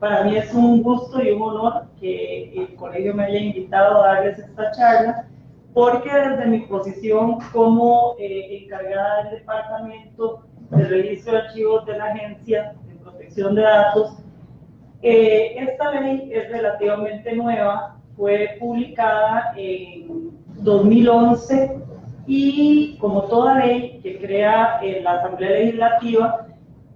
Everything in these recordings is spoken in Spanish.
Para mí es un gusto y un honor que el colegio me haya invitado a darles esta charla, porque desde mi posición como encargada del Departamento de Registro de Archivos de la Agencia de Protección de Datos, esta ley es relativamente nueva, fue publicada en 2011 y como toda ley que crea la Asamblea Legislativa,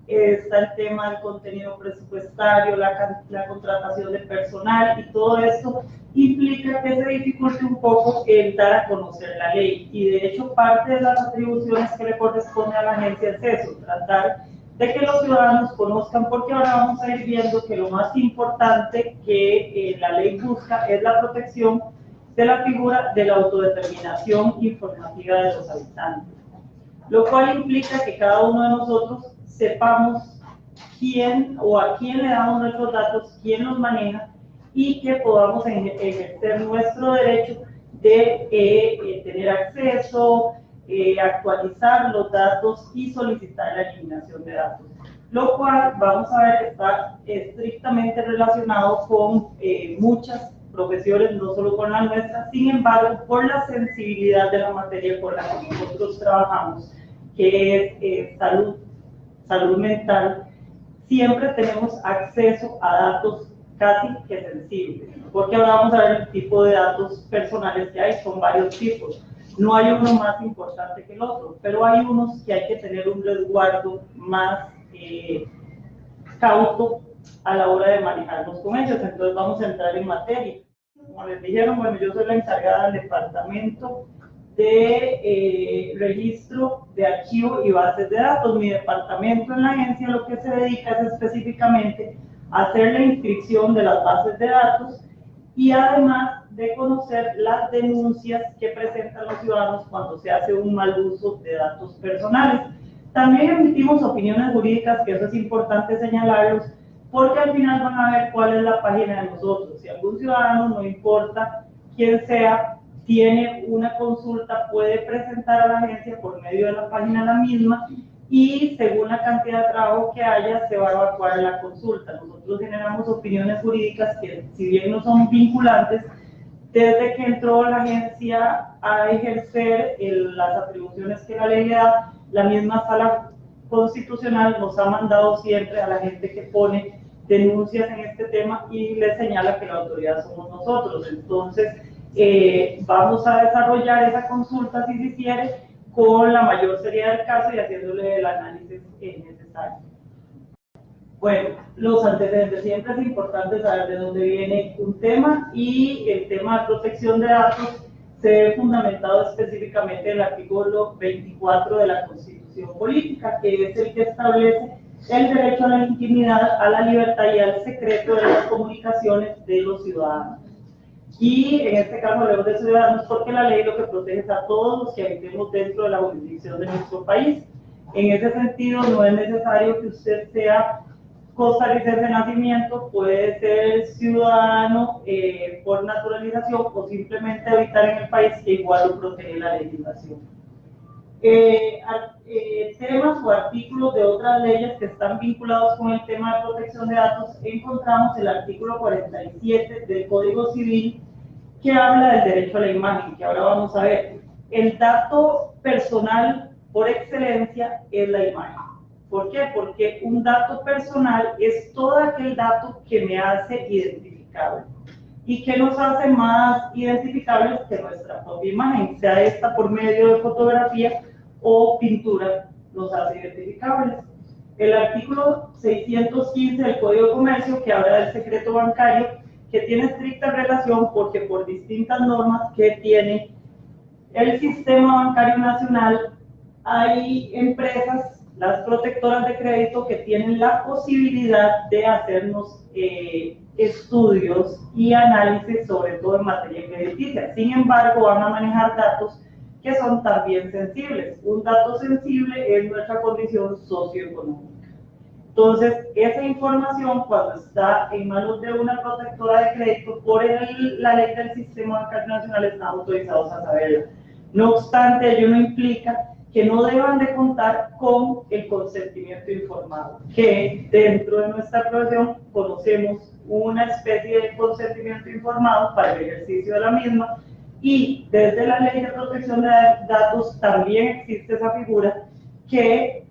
está el tema del contenido presupuestario, la contratación de personal, y todo esto implica que se dificulte un poco el dar a conocer la ley. Y de hecho parte de las atribuciones que le corresponde a la agencia es eso, tratar de que los ciudadanos conozcan, porque ahora vamos a ir viendo que lo más importante que la ley busca es la protección de la figura de la autodeterminación informativa de los habitantes, lo cual implica que cada uno de nosotros sepamos quién o a quién le damos nuestros datos, quién los maneja, y que podamos ejercer nuestro derecho de tener acceso, actualizar los datos y solicitar la eliminación de datos, lo cual vamos a ver está estrictamente relacionado con muchas profesiones, no solo con la nuestra. Sin embargo, por la sensibilidad de la materia con la que nosotros trabajamos, que es salud mental, siempre tenemos acceso a datos casi que sensibles, porque ahora vamos a ver el tipo de datos personales que hay, son varios tipos. No hay uno más importante que el otro, pero hay unos que hay que tener un resguardo más cauto a la hora de manejarnos con ellos. Entonces vamos a entrar en materia. Como les dijeron, bueno, yo soy la encargada del departamento de registro de archivos y bases de datos. Mi departamento en la agencia lo que se dedica es específicamente a hacer la inscripción de las bases de datos y además de conocer las denuncias que presentan los ciudadanos cuando se hace un mal uso de datos personales. También emitimos opiniones jurídicas, que eso es importante señalarlos, porque al final van a ver cuál es la página de nosotros. Si algún ciudadano, no importa quién sea, tiene una consulta, puede presentar a la agencia por medio de la página la misma, y según la cantidad de trabajo que haya, se va a evacuar la consulta. Nosotros generamos opiniones jurídicas que, si bien no son vinculantes, desde que entró la agencia a ejercer las atribuciones que la ley da, la misma sala constitucional nos ha mandado siempre a la gente que pone denuncias en este tema y le señala que la autoridad somos nosotros. Entonces, vamos a desarrollar esa consulta, si se quiere, con la mayor seriedad del caso y haciéndole el análisis necesario. Bueno, los antecedentes, siempre es importante saber de dónde viene un tema, y el tema de protección de datos se ve fundamentado específicamente en el artículo 24 de la Constitución Política, que es el que establece el derecho a la intimidad, a la libertad y al secreto de las comunicaciones de los ciudadanos. Y en este caso hablamos de ciudadanos porque la ley lo que protege es a todos los que habitemos dentro de la jurisdicción de nuestro país. En ese sentido, no es necesario que usted sea costarricense de nacimiento, puede ser ciudadano por naturalización o simplemente habitar en el país, que igual lo protege la legislación. Temas o artículos de otras leyes que están vinculados con el tema de protección de datos, encontramos el artículo 47 del Código Civil, que habla del derecho a la imagen, que ahora vamos a ver. El dato personal por excelencia es la imagen. ¿Por qué? Porque un dato personal es todo aquel dato que me hace identificable. ¿Y que nos hace más identificables que nuestra propia imagen? Sea esta por medio de fotografía o pintura, nos hace identificables. El artículo 615 del Código de Comercio, que habla del secreto bancario, que tiene estricta relación porque por distintas normas que tiene el sistema bancario nacional, hay empresas, las protectoras de crédito, que tienen la posibilidad de hacernos estudios y análisis, sobre todo en materia crediticia. Sin embargo, van a manejar datos que son también sensibles. Un dato sensible es nuestra condición socioeconómica. Entonces, esa información, cuando está en manos de una protectora de crédito, por la ley del Sistema Bancario Nacional, están autorizados a saberla. No obstante, ello no implica que no deban de contar con el consentimiento informado, que dentro de nuestra profesión conocemos una especie de consentimiento informado para el ejercicio de la misma, y desde la Ley de Protección de Datos también existe esa figura que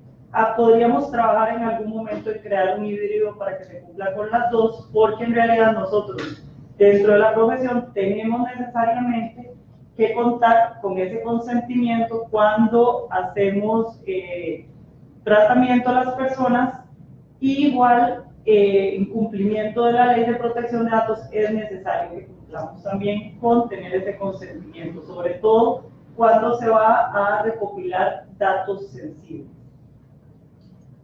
podríamos trabajar en algún momento en crear un híbrido para que se cumpla con las dos, porque en realidad nosotros dentro de la profesión tenemos necesariamente que contar con ese consentimiento cuando hacemos tratamiento a las personas. Igual, en cumplimiento de la Ley de Protección de Datos es necesario que cumplamos también con tener ese consentimiento, sobre todo cuando se va a recopilar datos sensibles.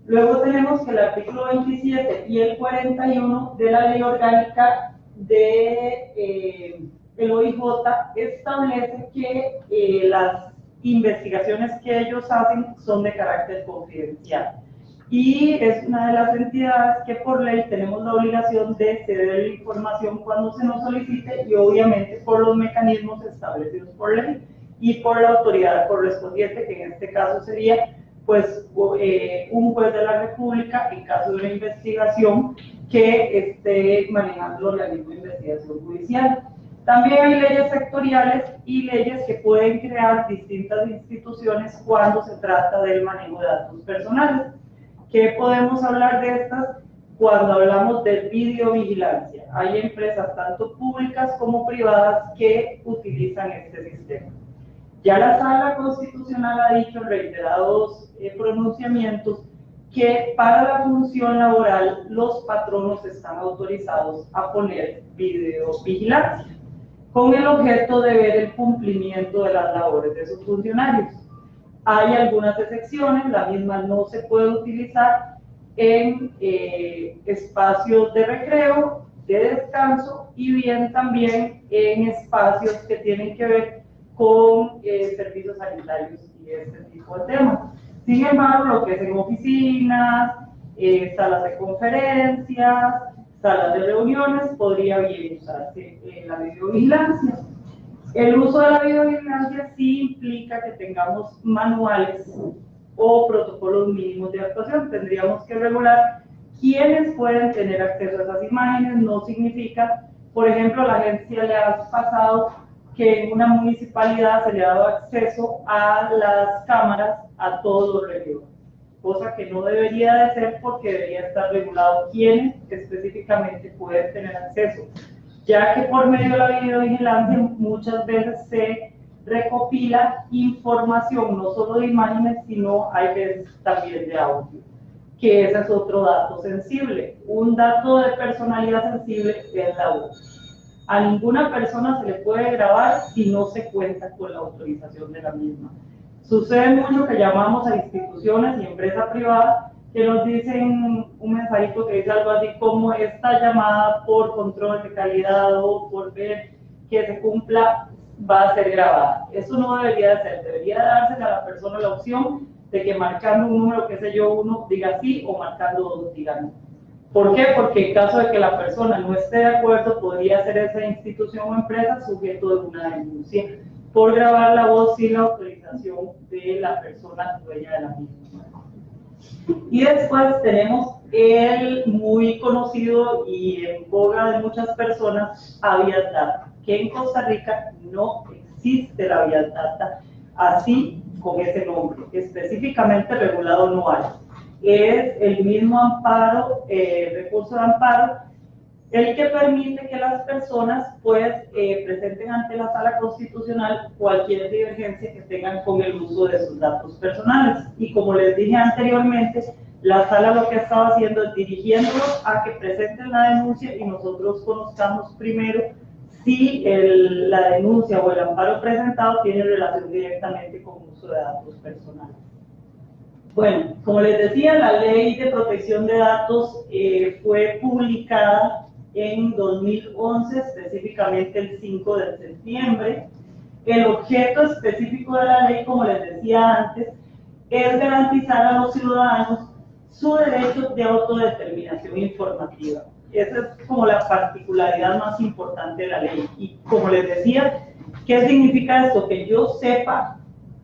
Luego tenemos que el artículo 27 y el 41 de la Ley Orgánica de el OIJ establece que las investigaciones que ellos hacen son de carácter confidencial, y es una de las entidades que por ley tenemos la obligación de ceder información cuando se nos solicite, y obviamente por los mecanismos establecidos por ley y por la autoridad correspondiente, que en este caso sería pues un juez de la República en caso de una investigación que esté manejando el organismo de investigación judicial. También hay leyes sectoriales y leyes que pueden crear distintas instituciones cuando se trata del manejo de datos personales. ¿Qué podemos hablar de estas? Cuando hablamos de videovigilancia, hay empresas tanto públicas como privadas que utilizan este sistema. Ya la Sala Constitucional ha dicho en reiterados pronunciamientos que para la función laboral los patronos están autorizados a poner videovigilancia con el objeto de ver el cumplimiento de las labores de sus funcionarios. Hay algunas excepciones, la misma no se puede utilizar en espacios de recreo, de descanso, y bien también en espacios que tienen que ver con servicios sanitarios y este tipo de temas. Sin embargo, lo que es en oficinas, salas de conferencias, salas de reuniones, podría bien usarse la videovigilancia. El uso de la videovigilancia sí implica que tengamos manuales o protocolos mínimos de actuación. Tendríamos que regular quiénes pueden tener acceso a esas imágenes. No significa, por ejemplo, a la agencia le ha pasado que en una municipalidad se le ha dado acceso a las cámaras a todos los regidores, cosa que no debería de ser, porque debería estar regulado quiénes específicamente pueden tener acceso, ya que por medio de la videovigilancia muchas veces se recopila información, no solo de imágenes, sino hay veces también de audio, que ese es otro dato sensible. Un dato de personalidad sensible es la voz. A ninguna persona se le puede grabar si no se cuenta con la autorización de la misma. Sucede mucho que llamamos a instituciones y empresas privadas que nos dicen un mensajito que dice algo así como: esta llamada por control de calidad o por ver que se cumpla va a ser grabada. Eso no debería de ser, debería darse a la persona la opción de que marcando un número, qué sé yo, 1 diga sí, o marcando 2 diga no. ¿Por qué? Porque en caso de que la persona no esté de acuerdo, podría ser esa institución o empresa sujeto de una denuncia por grabar la voz sin la autorización de la persona dueña de la misma. Y después tenemos el muy conocido y en boga de muchas personas, Habeas Data, que en Costa Rica no existe la Habeas Data así, con ese nombre, específicamente regulado no hay. Es el mismo amparo, recurso de amparo, el que permite que las personas pues presenten ante la Sala Constitucional cualquier divergencia que tengan con el uso de sus datos personales. Y como les dije anteriormente, la Sala lo que estaba haciendo es dirigiéndolos a que presenten la denuncia y nosotros conozcamos primero si la denuncia o el amparo presentado tiene relación directamente con uso de datos personales. Bueno, como les decía, la Ley de Protección de Datos fue publicada en 2011, específicamente el 5 de septiembre. El objeto específico de la ley, como les decía antes, es garantizar a los ciudadanos su derecho de autodeterminación informativa. Esa es como la particularidad más importante de la ley. Y como les decía, ¿qué significa esto? Que yo sepa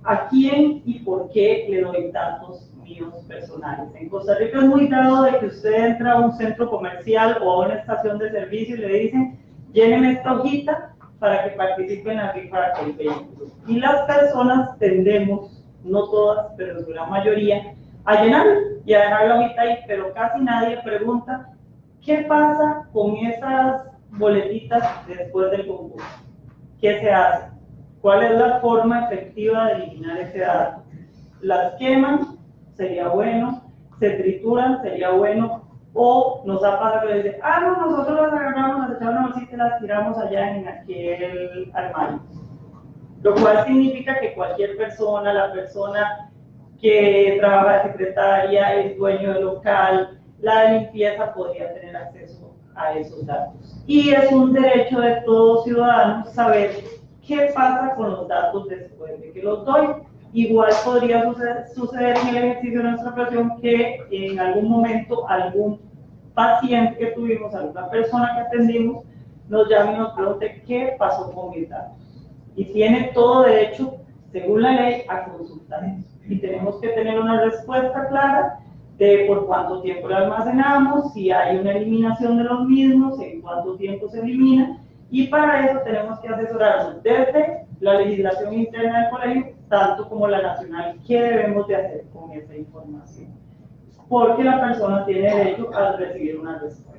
a quién y por qué le doy datos míos personales. En Costa Rica es muy dado de que usted entra a un centro comercial o a una estación de servicio y le dicen, lléneme esta hojita para que participe en la rifa de aquel vehículo. Y las personas tendemos, no todas, pero su gran mayoría, a llenar y a dejar la hojita ahí, pero casi nadie pregunta qué pasa con esas boletitas después del concurso. ¿Qué se hace? ¿Cuál es la forma efectiva de eliminar ese dato? ¿Las queman? Sería bueno. ¿Se trituran? Sería bueno. O nos ha pasado que dicen, no, nosotros las agarramos, las echamos una bolsita y las tiramos allá en aquel armario. Lo cual significa que cualquier persona, la persona que trabaja de secretaria, el dueño del local, la de limpieza, podría tener acceso a esos datos. Y es un derecho de todo ciudadano saber qué pasa con los datos después de que los doy. Igual podría suceder en el ejercicio de nuestra profesión que en algún momento algún paciente que tuvimos, alguna persona que atendimos, nos llame y nos pregunte qué pasó con mis datos. Y tiene todo derecho, según la ley, a consultar eso. Y tenemos que tener una respuesta clara de por cuánto tiempo lo almacenamos, si hay una eliminación de los mismos, en cuánto tiempo se elimina, y para eso tenemos que asesorarnos desde la legislación interna del colegio, tanto como la nacional, qué debemos de hacer con esa información. Porque la persona tiene derecho a recibir una respuesta.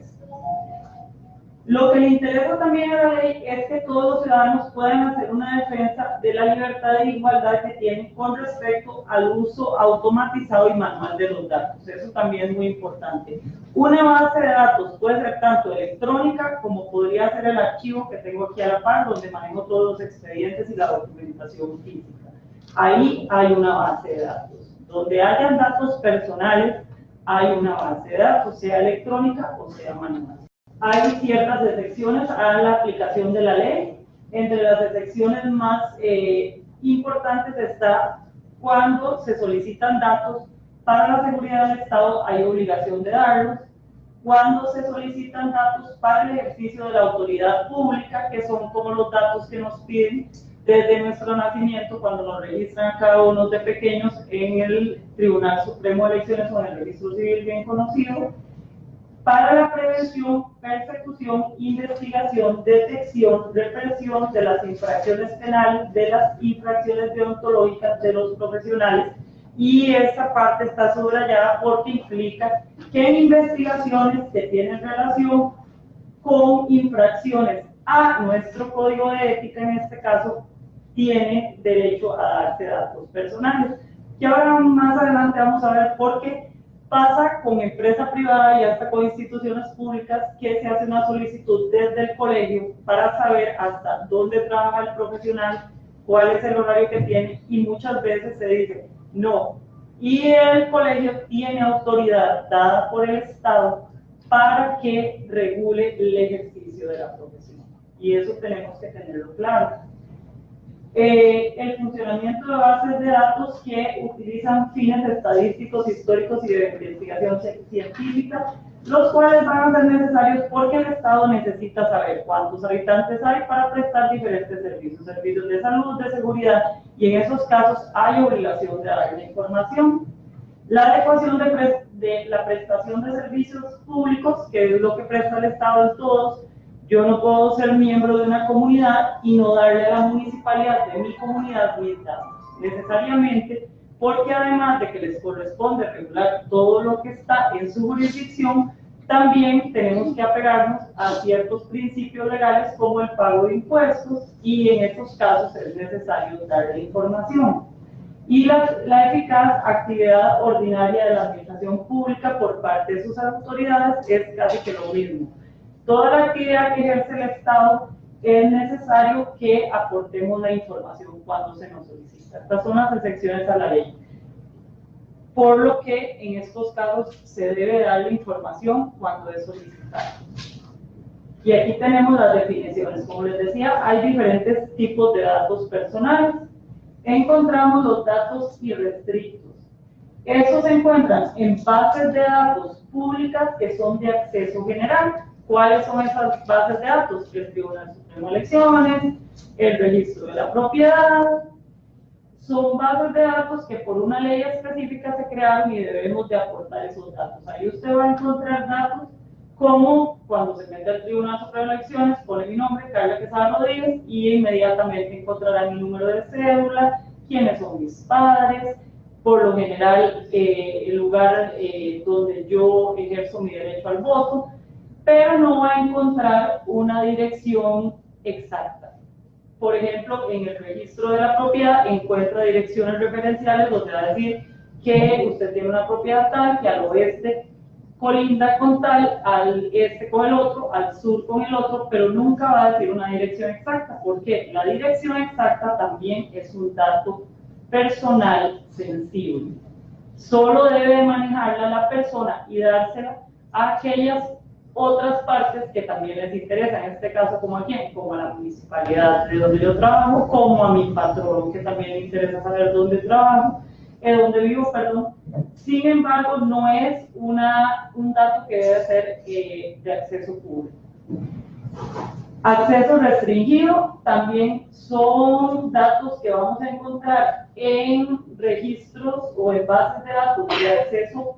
Lo que le interesa también a la ley es que todos los ciudadanos puedan hacer una defensa de la libertad de igualdad que tienen con respecto al uso automatizado y manual de los datos. Eso también es muy importante. Una base de datos puede ser tanto electrónica como podría ser el archivo que tengo aquí a la par, donde manejo todos los expedientes y la documentación física. Ahí hay una base de datos. Donde hayan datos personales, hay una base de datos, sea electrónica o sea manual. Hay ciertas excepciones a la aplicación de la ley. Entre las excepciones más importantes está cuando se solicitan datos para la seguridad del Estado, hay obligación de darlos. Cuando se solicitan datos para el ejercicio de la autoridad pública, que son como los datos que nos piden desde nuestro nacimiento, cuando nos registran a cada uno de pequeños en el Tribunal Supremo de Elecciones o en el registro civil bien conocido, para la prevención, persecución, investigación, detección, represión de las infracciones penales, de las infracciones deontológicas de los profesionales. Y esta parte está subrayada porque implica que en investigaciones que tienen relación con infracciones a nuestro código de ética, en este caso, tiene derecho a darse datos personales. Y ahora más adelante vamos a ver por qué pasa con empresa privada y hasta con instituciones públicas que se hace una solicitud desde el colegio para saber hasta dónde trabaja el profesional, cuál es el horario que tiene, y muchas veces se dice no. Y el colegio tiene autoridad dada por el Estado para que regule el ejercicio de la profesión. Y eso tenemos que tenerlo claro. El funcionamiento de bases de datos que utilizan fines estadísticos, históricos y de investigación científica, los cuales van a ser necesarios porque el Estado necesita saber cuántos habitantes hay para prestar diferentes servicios, servicios de salud, de seguridad, y en esos casos hay obligación de dar la información. La adecuación de la prestación de servicios públicos, que es lo que presta el Estado en todos. Yo no puedo ser miembro de una comunidad y no darle a la municipalidad de mi comunidad mis datos, necesariamente, porque además de que les corresponde regular todo lo que está en su jurisdicción, también tenemos que apegarnos a ciertos principios legales como el pago de impuestos, y en estos casos es necesario darle información. Y la eficaz actividad ordinaria de la administración pública por parte de sus autoridades es casi que lo mismo. Toda la actividad que ejerce el Estado es necesario que aportemos la información cuando se nos solicita. Estas son las excepciones a la ley. Por lo que en estos casos se debe dar la información cuando es solicitada. Y aquí tenemos las definiciones. Como les decía, hay diferentes tipos de datos personales. Encontramos los datos irrestrictos. Estos se encuentran en bases de datos públicas que son de acceso general. ¿Cuáles son esas bases de datos? El Tribunal Supremo de Elecciones, el registro de la propiedad, son bases de datos que por una ley específica se crearon y debemos de aportar esos datos. Ahí usted va a encontrar datos como cuando se mete al Tribunal Supremo de Elecciones, pone mi nombre, Carla Quesada Rodríguez, y inmediatamente encontrará mi número de cédula, quiénes son mis padres, por lo general el lugar donde yo ejerzo mi derecho al voto, pero no va a encontrar una dirección exacta. Por ejemplo, en el registro de la propiedad encuentra direcciones referenciales donde va a decir que usted tiene una propiedad tal, que al oeste colinda con tal, al este con el otro, al sur con el otro, pero nunca va a decir una dirección exacta, porque la dirección exacta también es un dato personal sensible. Solo debe manejarla la persona y dársela a aquellas otras partes que también les interesan, en este caso como a quién, como a la municipalidad de donde yo trabajo, como a mi patrón que también le interesa saber dónde trabajo, donde vivo, perdón. Sin embargo, no es un dato que debe ser de acceso público. Acceso restringido también son datos que vamos a encontrar en registros o en bases de datos de acceso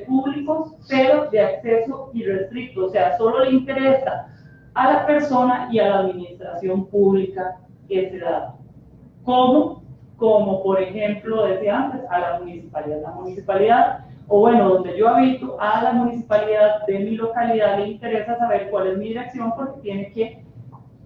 públicos, pero de acceso irrestricto, o sea, solo le interesa a la persona y a la administración pública ese dato. ¿Cómo? Como por ejemplo, decía antes, a la municipalidad. La municipalidad, o bueno, donde yo habito, a la municipalidad de mi localidad le interesa saber cuál es mi dirección porque tiene que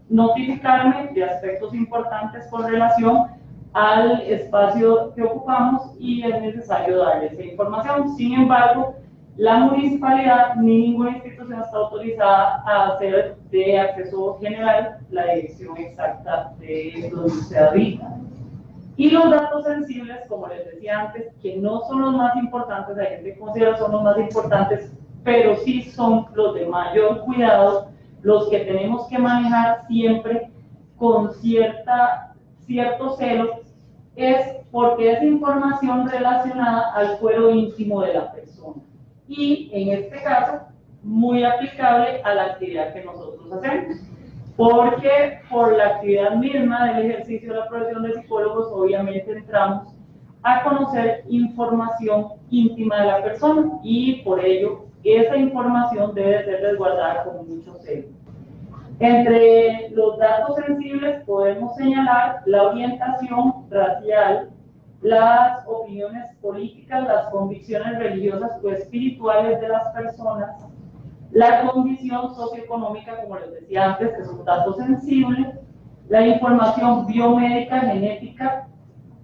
notificarme de aspectos importantes con relación al espacio que ocupamos y es necesario darle esa información. Sin embargo, la municipalidad ni ninguna institución está autorizada a hacer de acceso general la dirección exacta de donde se habita. Y los datos sensibles, como les decía antes, que no son los más importantes, hay gente que considera son los más importantes, pero sí son los de mayor cuidado, los que tenemos que manejar siempre con cierto celo, es porque es información relacionada al fuero íntimo de la persona. Y en este caso, muy aplicable a la actividad que nosotros hacemos. Porque por la actividad misma del ejercicio de la profesión de psicólogos, obviamente entramos a conocer información íntima de la persona y por ello esa información debe ser resguardada con mucho celo. Entre los datos sensibles podemos señalar la orientación racial, las opiniones políticas, las convicciones religiosas o espirituales de las personas, la condición socioeconómica, como les decía antes, que es un dato sensible, la información biomédica, genética,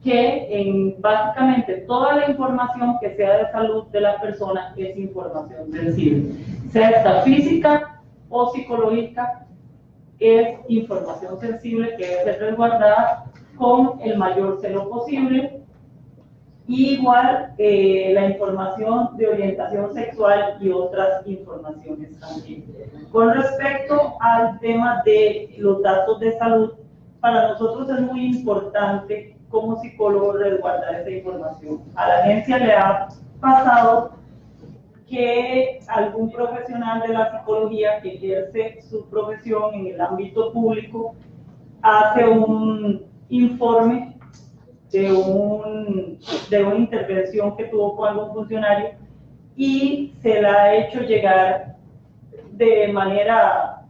que básicamente toda la información que sea de salud de la persona es información sensible. Sea esta física o psicológica, es información sensible que debe ser resguardada con el mayor celo posible. Y igual la información de orientación sexual y otras informaciones también. Con respecto al tema de los datos de salud, para nosotros es muy importante como psicólogos resguardar esa información. A la agencia le ha pasado que algún profesional de la psicología que ejerce su profesión en el ámbito público hace un informe de una intervención que tuvo con algún funcionario y se la ha hecho llegar de manera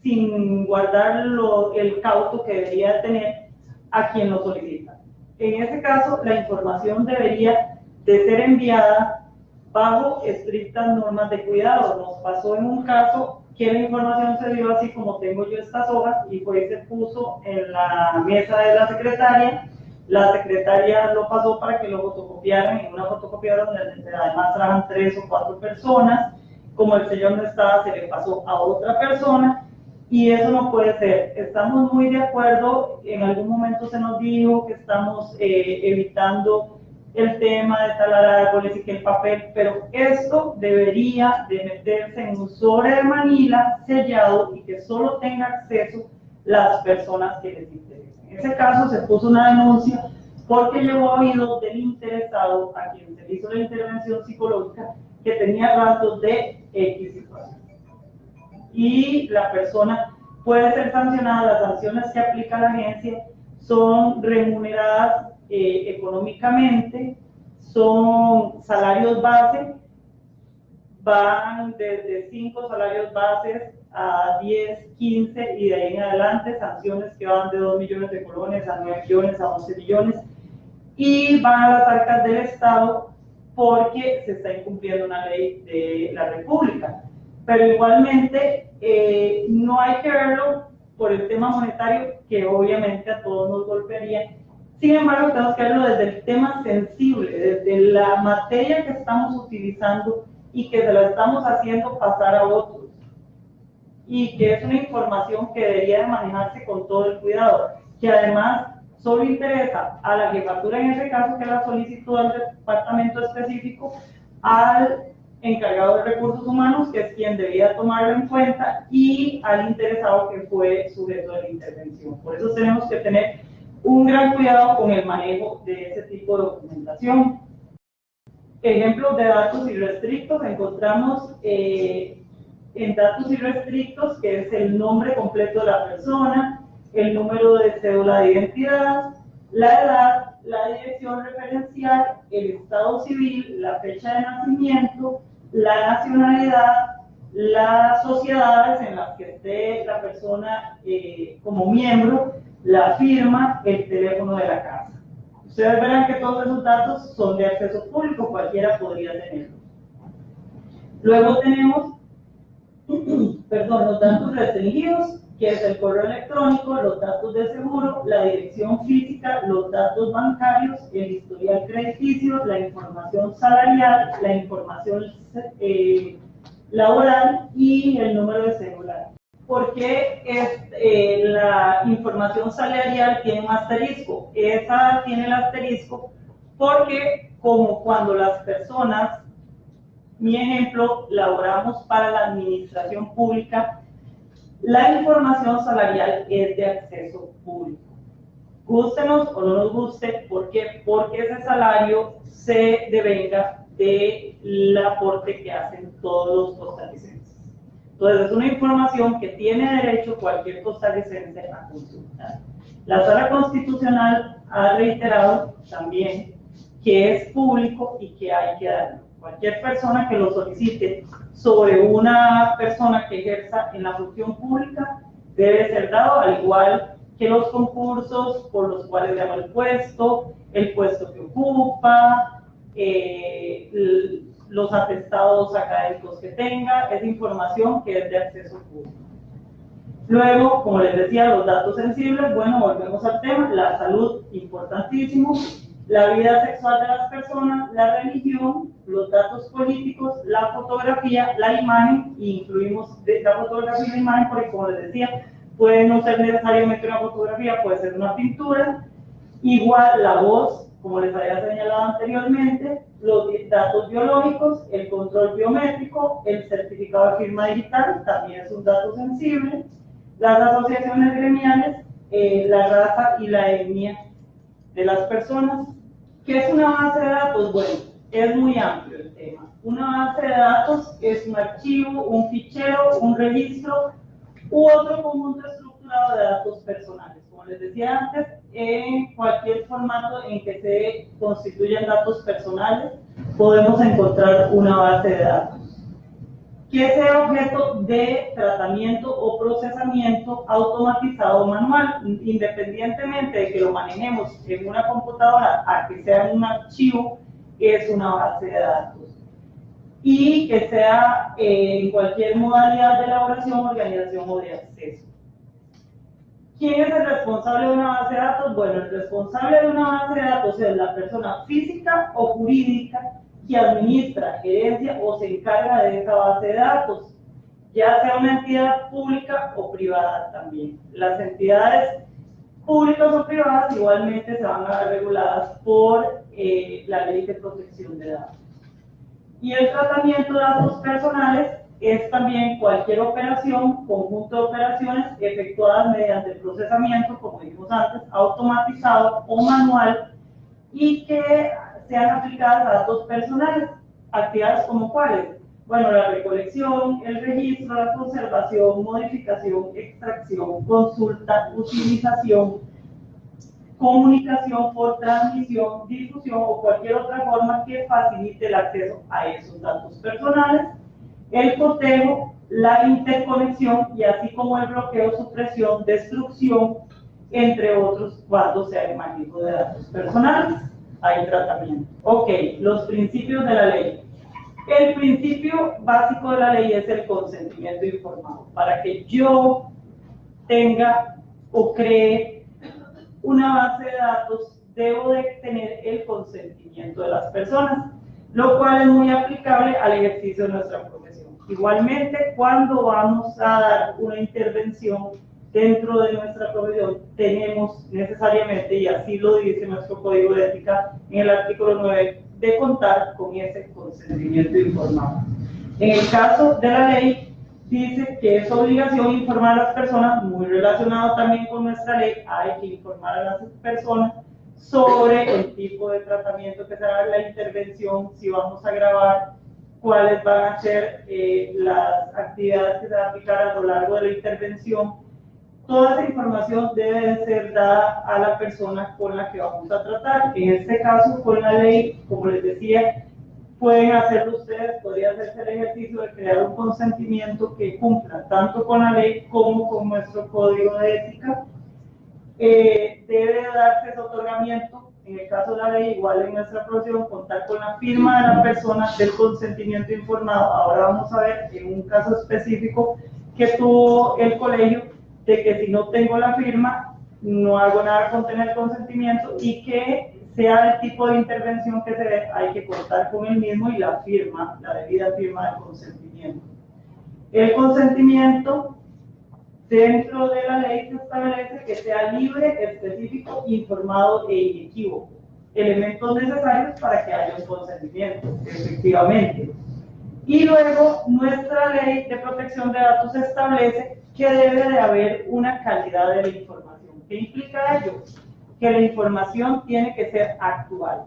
sin guardar el cauto que debería tener a quien lo solicita. En ese caso, la información debería de ser enviada bajo estrictas normas de cuidado. Nos pasó en un caso que la información se dio así como tengo yo estas hojas y fue y se puso en la mesa de la secretaria. La secretaria lo pasó para que lo fotocopiaran en una fotocopiadora donde además trabajan 3 o 4 personas. Como el señor no estaba, se le pasó a otra persona y eso no puede ser. Estamos muy de acuerdo, en algún momento se nos dijo que estamos evitando el tema de talar árboles y que el papel, pero esto debería de meterse en un sobre de manila sellado y que solo tenga acceso las personas que les interesen. En ese caso se puso una denuncia porque llevó oído del interesado a quien se hizo la intervención psicológica que tenía rasgos de X situación. Y la persona puede ser sancionada. Las sanciones que aplica la agencia son remuneradas económicamente, son salarios base, van desde 5 salarios bases a 10, 15 y de ahí en adelante sanciones que van de 2 millones de colones a 9 millones, a 11 millones, y van a las arcas del Estado porque se está incumpliendo una ley de la República. Pero igualmente no hay que verlo por el tema monetario, que obviamente a todos nos golpearía. Sin embargo, tenemos que verlo desde el tema sensible, desde la materia que estamos utilizando y que se la estamos haciendo pasar a otros. Y que es una información que debería de manejarse con todo el cuidado, que además solo interesa a la jefatura en ese caso, que la solicitud al departamento específico, al encargado de recursos humanos, que es quien debía tomarlo en cuenta, y al interesado que fue sujeto de la intervención. Por eso tenemos que tener un gran cuidado con el manejo de ese tipo de documentación. Ejemplos de datos irrestrictos encontramos en datos irrestrictos, que es el nombre completo de la persona, el número de cédula de identidad, la edad, la dirección referencial, el estado civil, la fecha de nacimiento, la nacionalidad, las sociedades en las que esté la persona como miembro, la firma, el teléfono de la casa. Ustedes verán que todos esos datos son de acceso público, cualquiera podría tenerlos. Luego tenemos los datos restringidos, que es el correo electrónico, los datos de seguro, la dirección física, los datos bancarios, el historial crediticio, la información salarial, la información laboral y el número de celular. ¿Por qué la información salarial tiene un asterisco? Esa tiene el asterisco porque, como cuando las personas, mi ejemplo, laboramos para la administración pública, la información salarial es de acceso público. Gústenos o no nos guste, ¿por qué? Porque ese salario se devenga del aporte que hacen todos los costarricenses. Entonces, es una información que tiene derecho cualquier costarricense a consultar. La Sala Constitucional ha reiterado también que es público y que hay que darlo. Cualquier persona que lo solicite sobre una persona que ejerza en la función pública debe ser dado, al igual que los concursos por los cuales llama el puesto que ocupa, los atestados académicos que tenga, es información que es de acceso público. Luego, como les decía, los datos sensibles, bueno, volvemos al tema, la salud, importantísimo, la vida sexual de las personas, la religión, los datos políticos, la fotografía, la imagen, e incluimos la fotografía y la imagen porque, como les decía, puede no ser necesariamente una fotografía, puede ser una pintura, igual la voz, como les había señalado anteriormente, los datos biológicos, el control biométrico, el certificado de firma digital, también es un dato sensible, las asociaciones gremiales, la raza y la etnia de las personas. ¿Qué es una base de datos? Bueno, es muy amplio el tema. Una base de datos es un archivo, un fichero, un registro u otro conjunto estructurado de datos personales. Como les decía antes, en cualquier formato en que se constituyan datos personales, podemos encontrar una base de datos que sea objeto de tratamiento o procesamiento automatizado o manual, independientemente de que lo manejemos en una computadora a que sea un archivo, es una base de datos, y que sea en cualquier modalidad de elaboración, organización o de acceso. ¿Quién es el responsable de una base de datos? Bueno, el responsable de una base de datos es la persona física o jurídica que administra, gerencia o se encarga de esa base de datos, ya sea una entidad pública o privada también. Las entidades públicas o privadas igualmente se van a ver reguladas por la Ley de Protección de Datos. Y el tratamiento de datos personales es también cualquier operación, conjunto de operaciones efectuadas mediante el procesamiento, como dijimos antes, automatizado o manual, y que sean aplicadas a datos personales. Actividades como cuáles: bueno, la recolección, el registro, la conservación, modificación, extracción, consulta, utilización, comunicación por transmisión, difusión o cualquier otra forma que facilite el acceso a esos datos personales, el cotejo, la interconexión y así como el bloqueo, supresión, destrucción, entre otros, cuando se haga manejo de datos personales. Hay tratamiento. Ok, los principios de la ley. El principio básico de la ley es el consentimiento informado. Para que yo tenga o cree una base de datos, debo de tener el consentimiento de las personas, lo cual es muy aplicable al ejercicio de nuestra profesión. Igualmente, cuando vamos a dar una intervención dentro de nuestra profesión, tenemos necesariamente, y así lo dice nuestro Código de Ética en el artículo 9, de contar con ese consentimiento informado. En el caso de la ley, dice que es obligación informar a las personas, muy relacionado también con nuestra ley, hay que informar a las personas sobre el tipo de tratamiento que se hará, la intervención, si vamos a grabar, cuáles van a ser las actividades que se van a aplicar a lo largo de la intervención. Toda esa información debe de ser dada a la persona con la que vamos a tratar. En este caso, con la ley, como les decía, pueden hacerlo ustedes, podría hacerse el ejercicio de crear un consentimiento que cumpla tanto con la ley como con nuestro código de ética. Debe darse ese otorgamiento, en el caso de la ley, igual en nuestra profesión, contar con la firma de la persona del consentimiento informado. Ahora vamos a ver en un caso específico que tuvo el colegio, de que si no tengo la firma, no hago nada con tener consentimiento, y que sea el tipo de intervención que se dé, hay que contar con el mismo y la firma, la debida firma del consentimiento. El consentimiento dentro de la ley se establece que sea libre, específico, informado e inequívoco. Elementos necesarios para que haya un consentimiento, efectivamente. Y luego, nuestra ley de protección de datos establece que debe de haber una calidad de la información. ¿Qué implica ello? Que la información tiene que ser actual.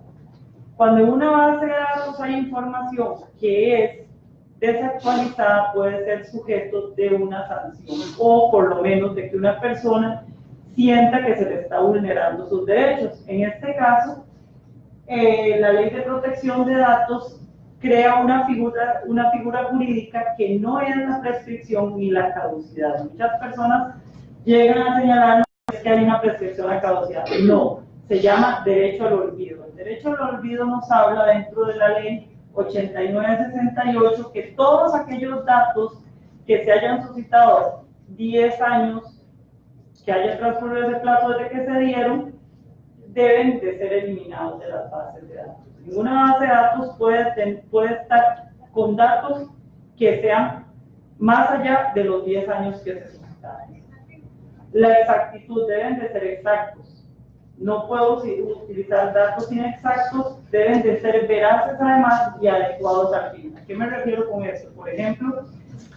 Cuando en una base de datos hay información que es desactualizada, puede ser sujeto de una sanción, o por lo menos de que una persona sienta que se le está vulnerando sus derechos. En este caso, la ley de protección de datos crea una figura jurídica que no es la prescripción ni la caducidad. Muchas personas llegan a señalar que hay una prescripción a caducidad. No, se llama derecho al olvido. El derecho al olvido nos habla dentro de la ley 8968 que todos aquellos datos que se hayan suscitado 10 años, que haya transcurrido ese plazo desde que se dieron, deben de ser eliminados de las bases de datos. Ninguna base de datos puede estar con datos que sean más allá de los 10 años que se suscitaron. La exactitud, deben de ser exactos. No puedo utilizar datos inexactos, deben de ser veraces además y adecuados al fin. ¿A qué me refiero con esto? Por ejemplo,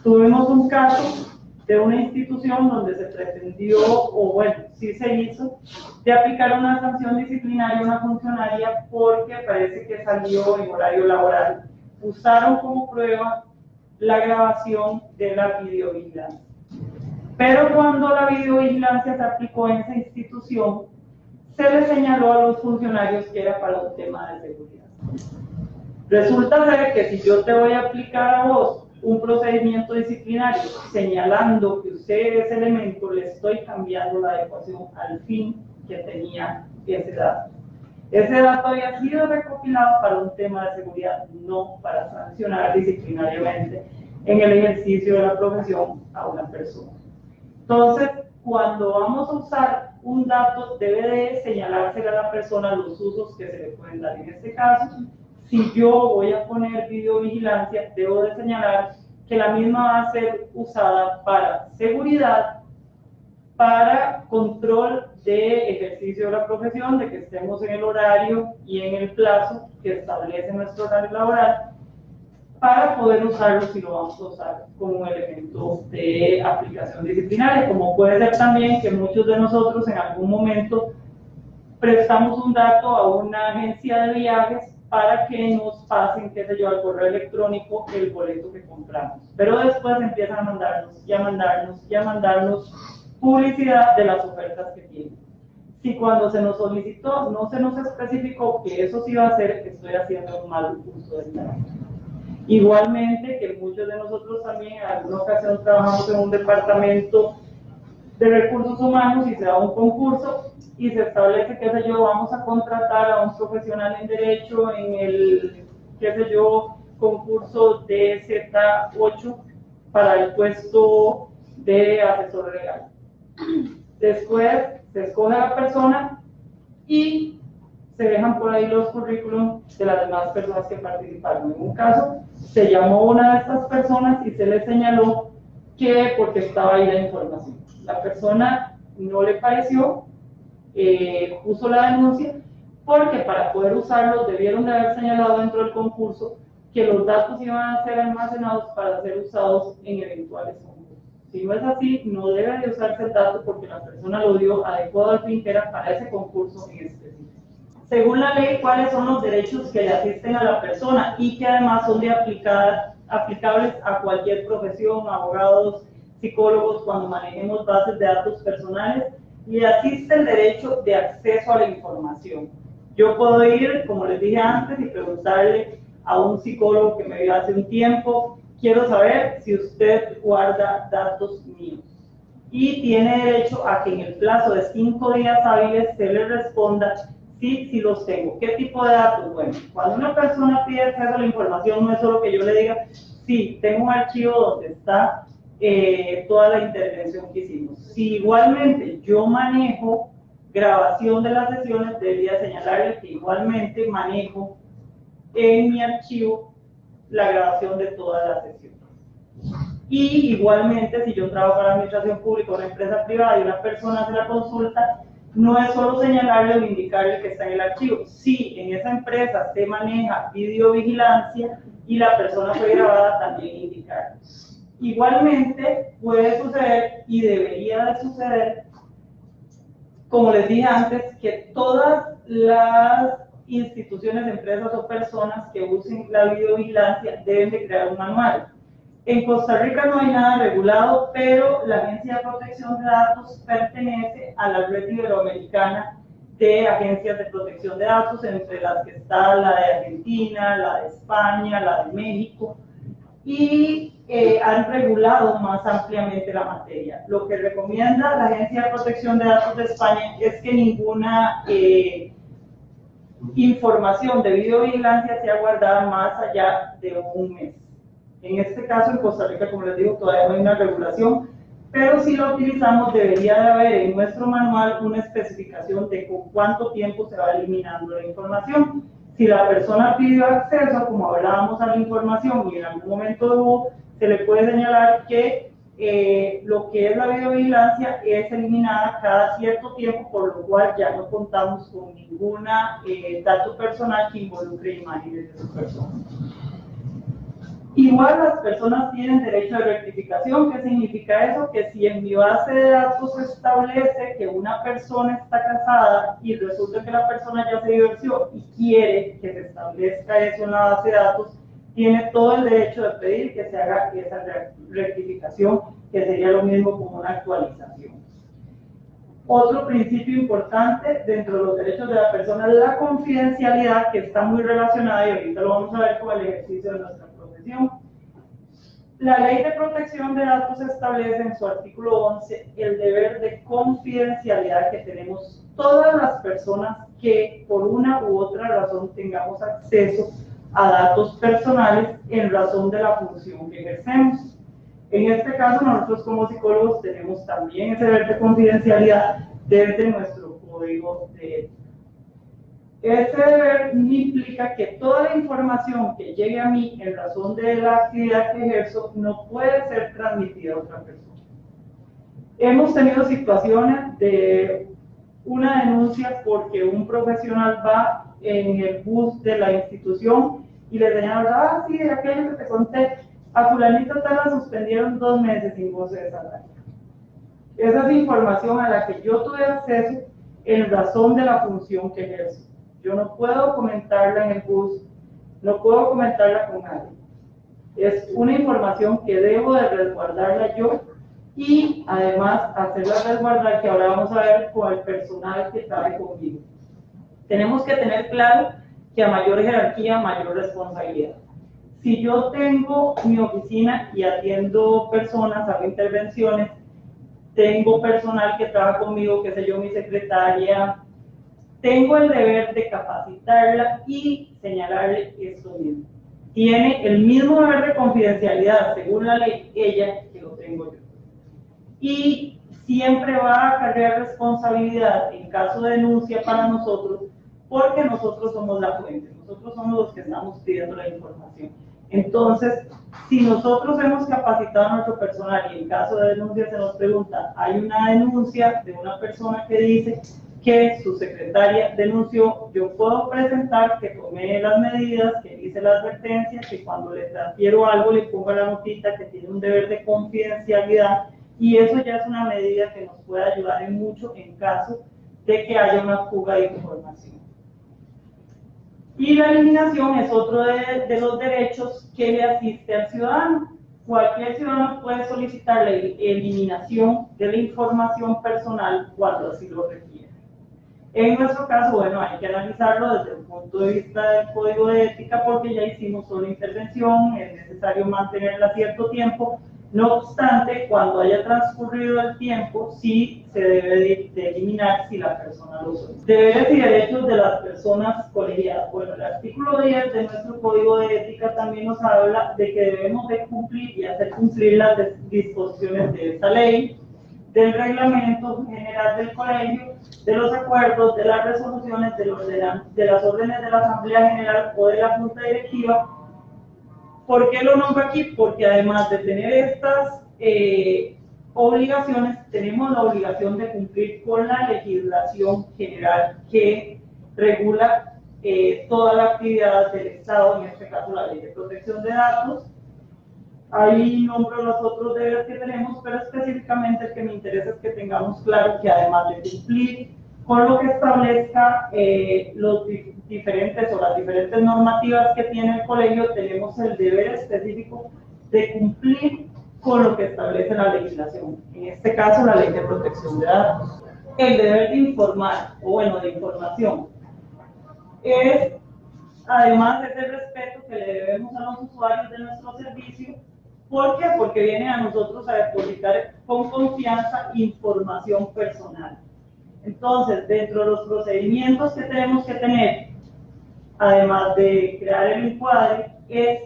tuvimos un caso de una institución donde se pretendió, o bueno, sí se hizo, de aplicar una sanción disciplinaria a una funcionaria porque parece que salió en horario laboral. Usaron como prueba la grabación de la videovigilancia. Pero cuando la videovigilancia se aplicó en esa institución, se le señaló a los funcionarios que era para un tema de seguridad. Resulta ser que si yo te voy a aplicar a vos un procedimiento disciplinario señalando que usted ese elemento, le estoy cambiando la adecuación al fin que tenía ese dato. Ese dato había sido recopilado para un tema de seguridad, no para sancionar disciplinariamente en el ejercicio de la profesión a una persona. Entonces, cuando vamos a usar un dato, debe de señalársele a la persona los usos que se le pueden dar. En este caso, si yo voy a poner videovigilancia, debo de señalar que la misma va a ser usada para seguridad, para control de ejercicio de la profesión, de que estemos en el horario y en el plazo que establece nuestro horario laboral, para poder usarlo si lo vamos a usar como un elemento de aplicación disciplinaria, como puede ser también que muchos de nosotros en algún momento prestamos un dato a una agencia de viajes para que nos pasen, qué sé yo, al correo electrónico el boleto que compramos. Pero después empiezan a mandarnos y a mandarnos y a mandarnos publicidad de las ofertas que tienen. si cuando se nos solicitó no se nos especificó que eso sí iba a hacer, estoy haciendo un mal uso del dato. Igualmente, que muchos de nosotros también en alguna ocasión trabajamos en un departamento de recursos humanos y se da un concurso y se establece, qué sé yo, vamos a contratar a un profesional en derecho en el, qué sé yo, concurso DZ8 para el puesto de asesor legal. Después se escoge a la persona y se dejan por ahí los currículums de las demás personas que participaron. En un caso, se llamó una de estas personas y se le señaló que porque estaba ahí la información. La persona no le pareció, puso la denuncia, porque para poder usarlos debieron de haber señalado dentro del concurso que los datos iban a ser almacenados para ser usados en eventuales concursos. Si no es así, no debe de usarse el dato porque la persona lo dio adecuado al fin que era para ese concurso en específico. Según la ley, cuáles son los derechos que le asisten a la persona y que además son de aplicables a cualquier profesión, abogados, psicólogos, cuando manejemos bases de datos personales, le asiste el derecho de acceso a la información. Yo puedo ir, como les dije antes, y preguntarle a un psicólogo que me vio hace un tiempo, quiero saber si usted guarda datos míos. Y tiene derecho a que en el plazo de 5 días hábiles se le responda sí, sí los tengo. ¿Qué tipo de datos? Bueno, cuando una persona pide acceso a la información, no es solo que yo le diga, sí, tengo un archivo donde está toda la intervención que hicimos. Si igualmente yo manejo grabación de las sesiones, debería señalarle que igualmente manejo en mi archivo la grabación de todas las sesiones. Y igualmente, si yo trabajo para la administración pública o una empresa privada y una persona hace la consulta, no es solo señalarle o indicarle que está en el archivo. Si en esa empresa se maneja videovigilancia y la persona fue grabada, también indicarle. Igualmente, puede suceder y debería de suceder, como les dije antes, que todas las instituciones, empresas o personas que usen la videovigilancia deben de crear un manual. En Costa Rica no hay nada regulado, pero la Agencia de Protección de Datos pertenece a la red iberoamericana de agencias de protección de datos, entre las que está la de Argentina, la de España, la de México, y han regulado más ampliamente la materia. Lo que recomienda la Agencia de Protección de Datos de España es que ninguna información de videovigilancia sea guardada más allá de un mes. En este caso, en Costa Rica, como les digo, todavía no hay una regulación, pero si lo utilizamos, debería de haber en nuestro manual una especificación de con cuánto tiempo se va eliminando la información. Si la persona pidió acceso, como hablábamos, a la información y en algún momento hubo, se le puede señalar que lo que es la videovigilancia es eliminada cada cierto tiempo, por lo cual ya no contamos con ninguna dato personal que involucre imágenes de su persona. Igual las personas tienen derecho de rectificación. ¿Qué significa eso? Que si en mi base de datos se establece que una persona está casada y resulta que la persona ya se divorció y quiere que se establezca eso en la base de datos, tiene todo el derecho de pedir que se haga esa rectificación, que sería lo mismo como una actualización. Otro principio importante dentro de los derechos de la persona es la confidencialidad, que está muy relacionada, y ahorita lo vamos a ver con el ejercicio de nuestra profesión. La Ley de Protección de Datos establece en su artículo 11 el deber de confidencialidad que tenemos todas las personas que por una u otra razón tengamos acceso a datos personales en razón de la función que ejercemos. En este caso, nosotros como psicólogos tenemos también ese deber de confidencialidad desde nuestro código de ética. Este deber implica que toda la información que llegue a mí en razón de la actividad que ejerzo no puede ser transmitida a otra persona. Hemos tenido situaciones de una denuncia porque un profesional va en el bus de la institución y le señala, sí, de aquello que te conté, a fulanito tal la suspendieron 2 meses sin goce de salario. Esa es información a la que yo tuve acceso en razón de la función que ejerzo. Yo no puedo comentarla en el bus, no puedo comentarla con nadie. Es una información que debo de resguardarla yo y además hacerla resguardar, que ahora vamos a ver con el personal que trabaje conmigo. Tenemos que tener claro que a mayor jerarquía, mayor responsabilidad. Si yo tengo mi oficina y atiendo personas, hago intervenciones, tengo personal que trabaja conmigo, qué sé yo, mi secretaria, tengo el deber de capacitarla y señalarle esto mismo. Tiene el mismo deber de confidencialidad, según la ley, ella que lo tengo yo. Y siempre va a acarrear responsabilidad en caso de denuncia para nosotros, porque nosotros somos la fuente, nosotros somos los que estamos pidiendo la información. Entonces, si nosotros hemos capacitado a nuestro personal y en caso de denuncia se nos pregunta, hay una denuncia de una persona que dice que su secretaria denunció, yo puedo presentar que tomé las medidas, que hice la advertencia, que cuando le transfiero algo le pongo la notita que tiene un deber de confidencialidad, y eso ya es una medida que nos puede ayudar en mucho en caso de que haya una fuga de información. Y la eliminación es otro de los derechos que le asiste al ciudadano. Cualquier ciudadano puede solicitar la eliminación de la información personal cuando así lo requiere. En nuestro caso, bueno, hay que analizarlo desde el punto de vista del código de ética porque ya hicimos una intervención, es necesario mantenerla cierto tiempo. No obstante, cuando haya transcurrido el tiempo, sí se debe de eliminar si la persona lo solicita. Deberes y derechos de las personas colegiadas. Bueno, el artículo 10 de nuestro Código de Ética también nos habla de que debemos de cumplir y hacer cumplir las disposiciones de esta ley, del reglamento general del colegio, de los acuerdos, de las resoluciones, de las órdenes de la Asamblea General o de la Junta Directiva. ¿Por qué lo nombro aquí? Porque además de tener estas obligaciones, tenemos la obligación de cumplir con la legislación general que regula toda la actividad del Estado, en este caso la Ley de Protección de Datos. Ahí nombro los otros deberes que tenemos, pero específicamente el que me interesa es que tengamos claro que además de cumplir con lo que establezca los diferentes o las diferentes normativas que tiene el colegio, tenemos el deber específico de cumplir con lo que establece la legislación, en este caso la Ley de Protección de Datos. El deber de informar, o bueno, de información, es además de ese respeto que le debemos a los usuarios de nuestro servicio. ¿Por qué? Porque viene a nosotros a depositar con confianza información personal. Entonces, dentro de los procedimientos que tenemos que tener, además de crear el encuadre, es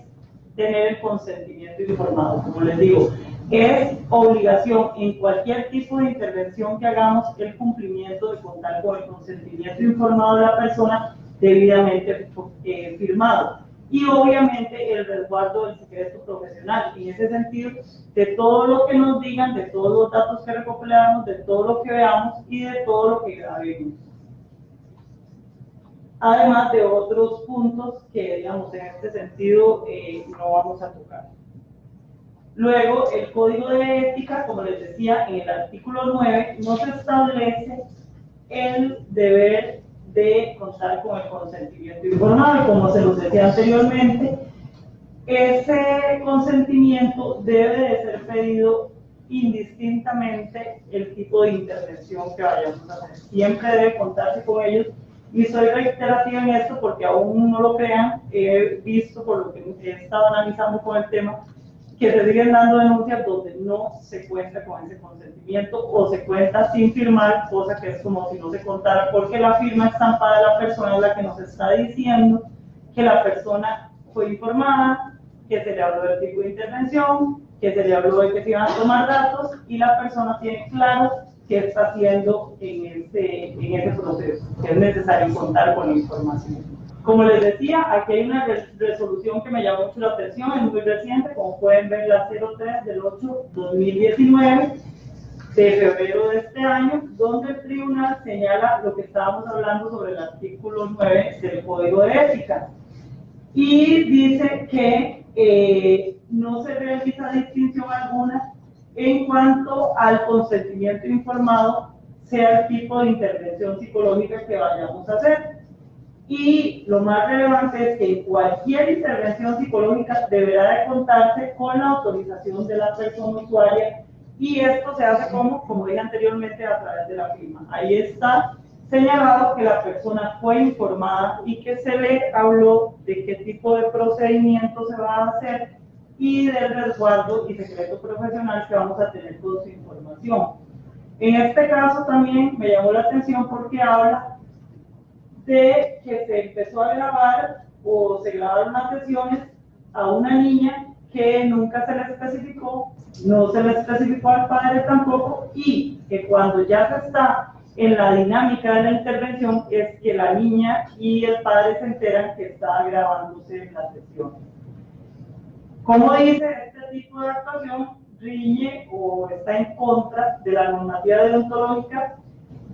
tener el consentimiento informado. Como les digo, es obligación en cualquier tipo de intervención que hagamos el cumplimiento de contar con el consentimiento informado de la persona debidamente firmado. Y obviamente el resguardo del secreto profesional. En ese sentido, de todo lo que nos digan, de todos los datos que recopilamos, de todo lo que veamos y de todo lo que grabemos. Además de otros puntos que, digamos, en este sentido no vamos a tocar. Luego, el Código de Ética, como les decía, en el artículo 9, nos establece el deber de contar con el consentimiento informado, y como se los decía anteriormente, ese consentimiento debe de ser pedido indistintamente el tipo de intervención que vayamos a hacer. Siempre debe contarse con ellos, y soy reiterativa en esto porque aún no lo crean, he visto por lo que he estado analizando con el tema, que se siguen dando denuncias donde no se cuenta con ese consentimiento o se cuenta sin firmar, cosa que es como si no se contara, porque la firma estampada de la persona es la que nos está diciendo que la persona fue informada, que se le habló del tipo de intervención, que se le habló de que se iban a tomar datos y la persona tiene claro qué está haciendo en ese proceso, que es necesario contar con la información. Como les decía, aquí hay una resolución que me llamó mucho la atención, es muy reciente, como pueden ver, la 03 del 8/2019, de febrero de este año, donde el tribunal señala lo que estábamos hablando sobre el artículo 9 del Código de Ética. Y dice que no se realiza distinción alguna en cuanto al consentimiento informado, sea el tipo de intervención psicológica que vayamos a hacer. Y lo más relevante es que cualquier intervención psicológica deberá de contarse con la autorización de la persona usuaria Y esto se hace como dije anteriormente, a través de la firma. Ahí está señalado que la persona fue informada y que se le habló de qué tipo de procedimiento se va a hacer y del resguardo y secreto profesional que vamos a tener con su información. En este caso también me llamó la atención porque habla de que se empezó a grabar o se grabaron las sesiones a una niña que nunca se le especificó, no se le especificó al padre tampoco, y que cuando ya se está en la dinámica de la intervención es que la niña y el padre se enteran que está grabándose la sesión. Como dice, este tipo de actuación riñe o está en contra de la normativa deontológica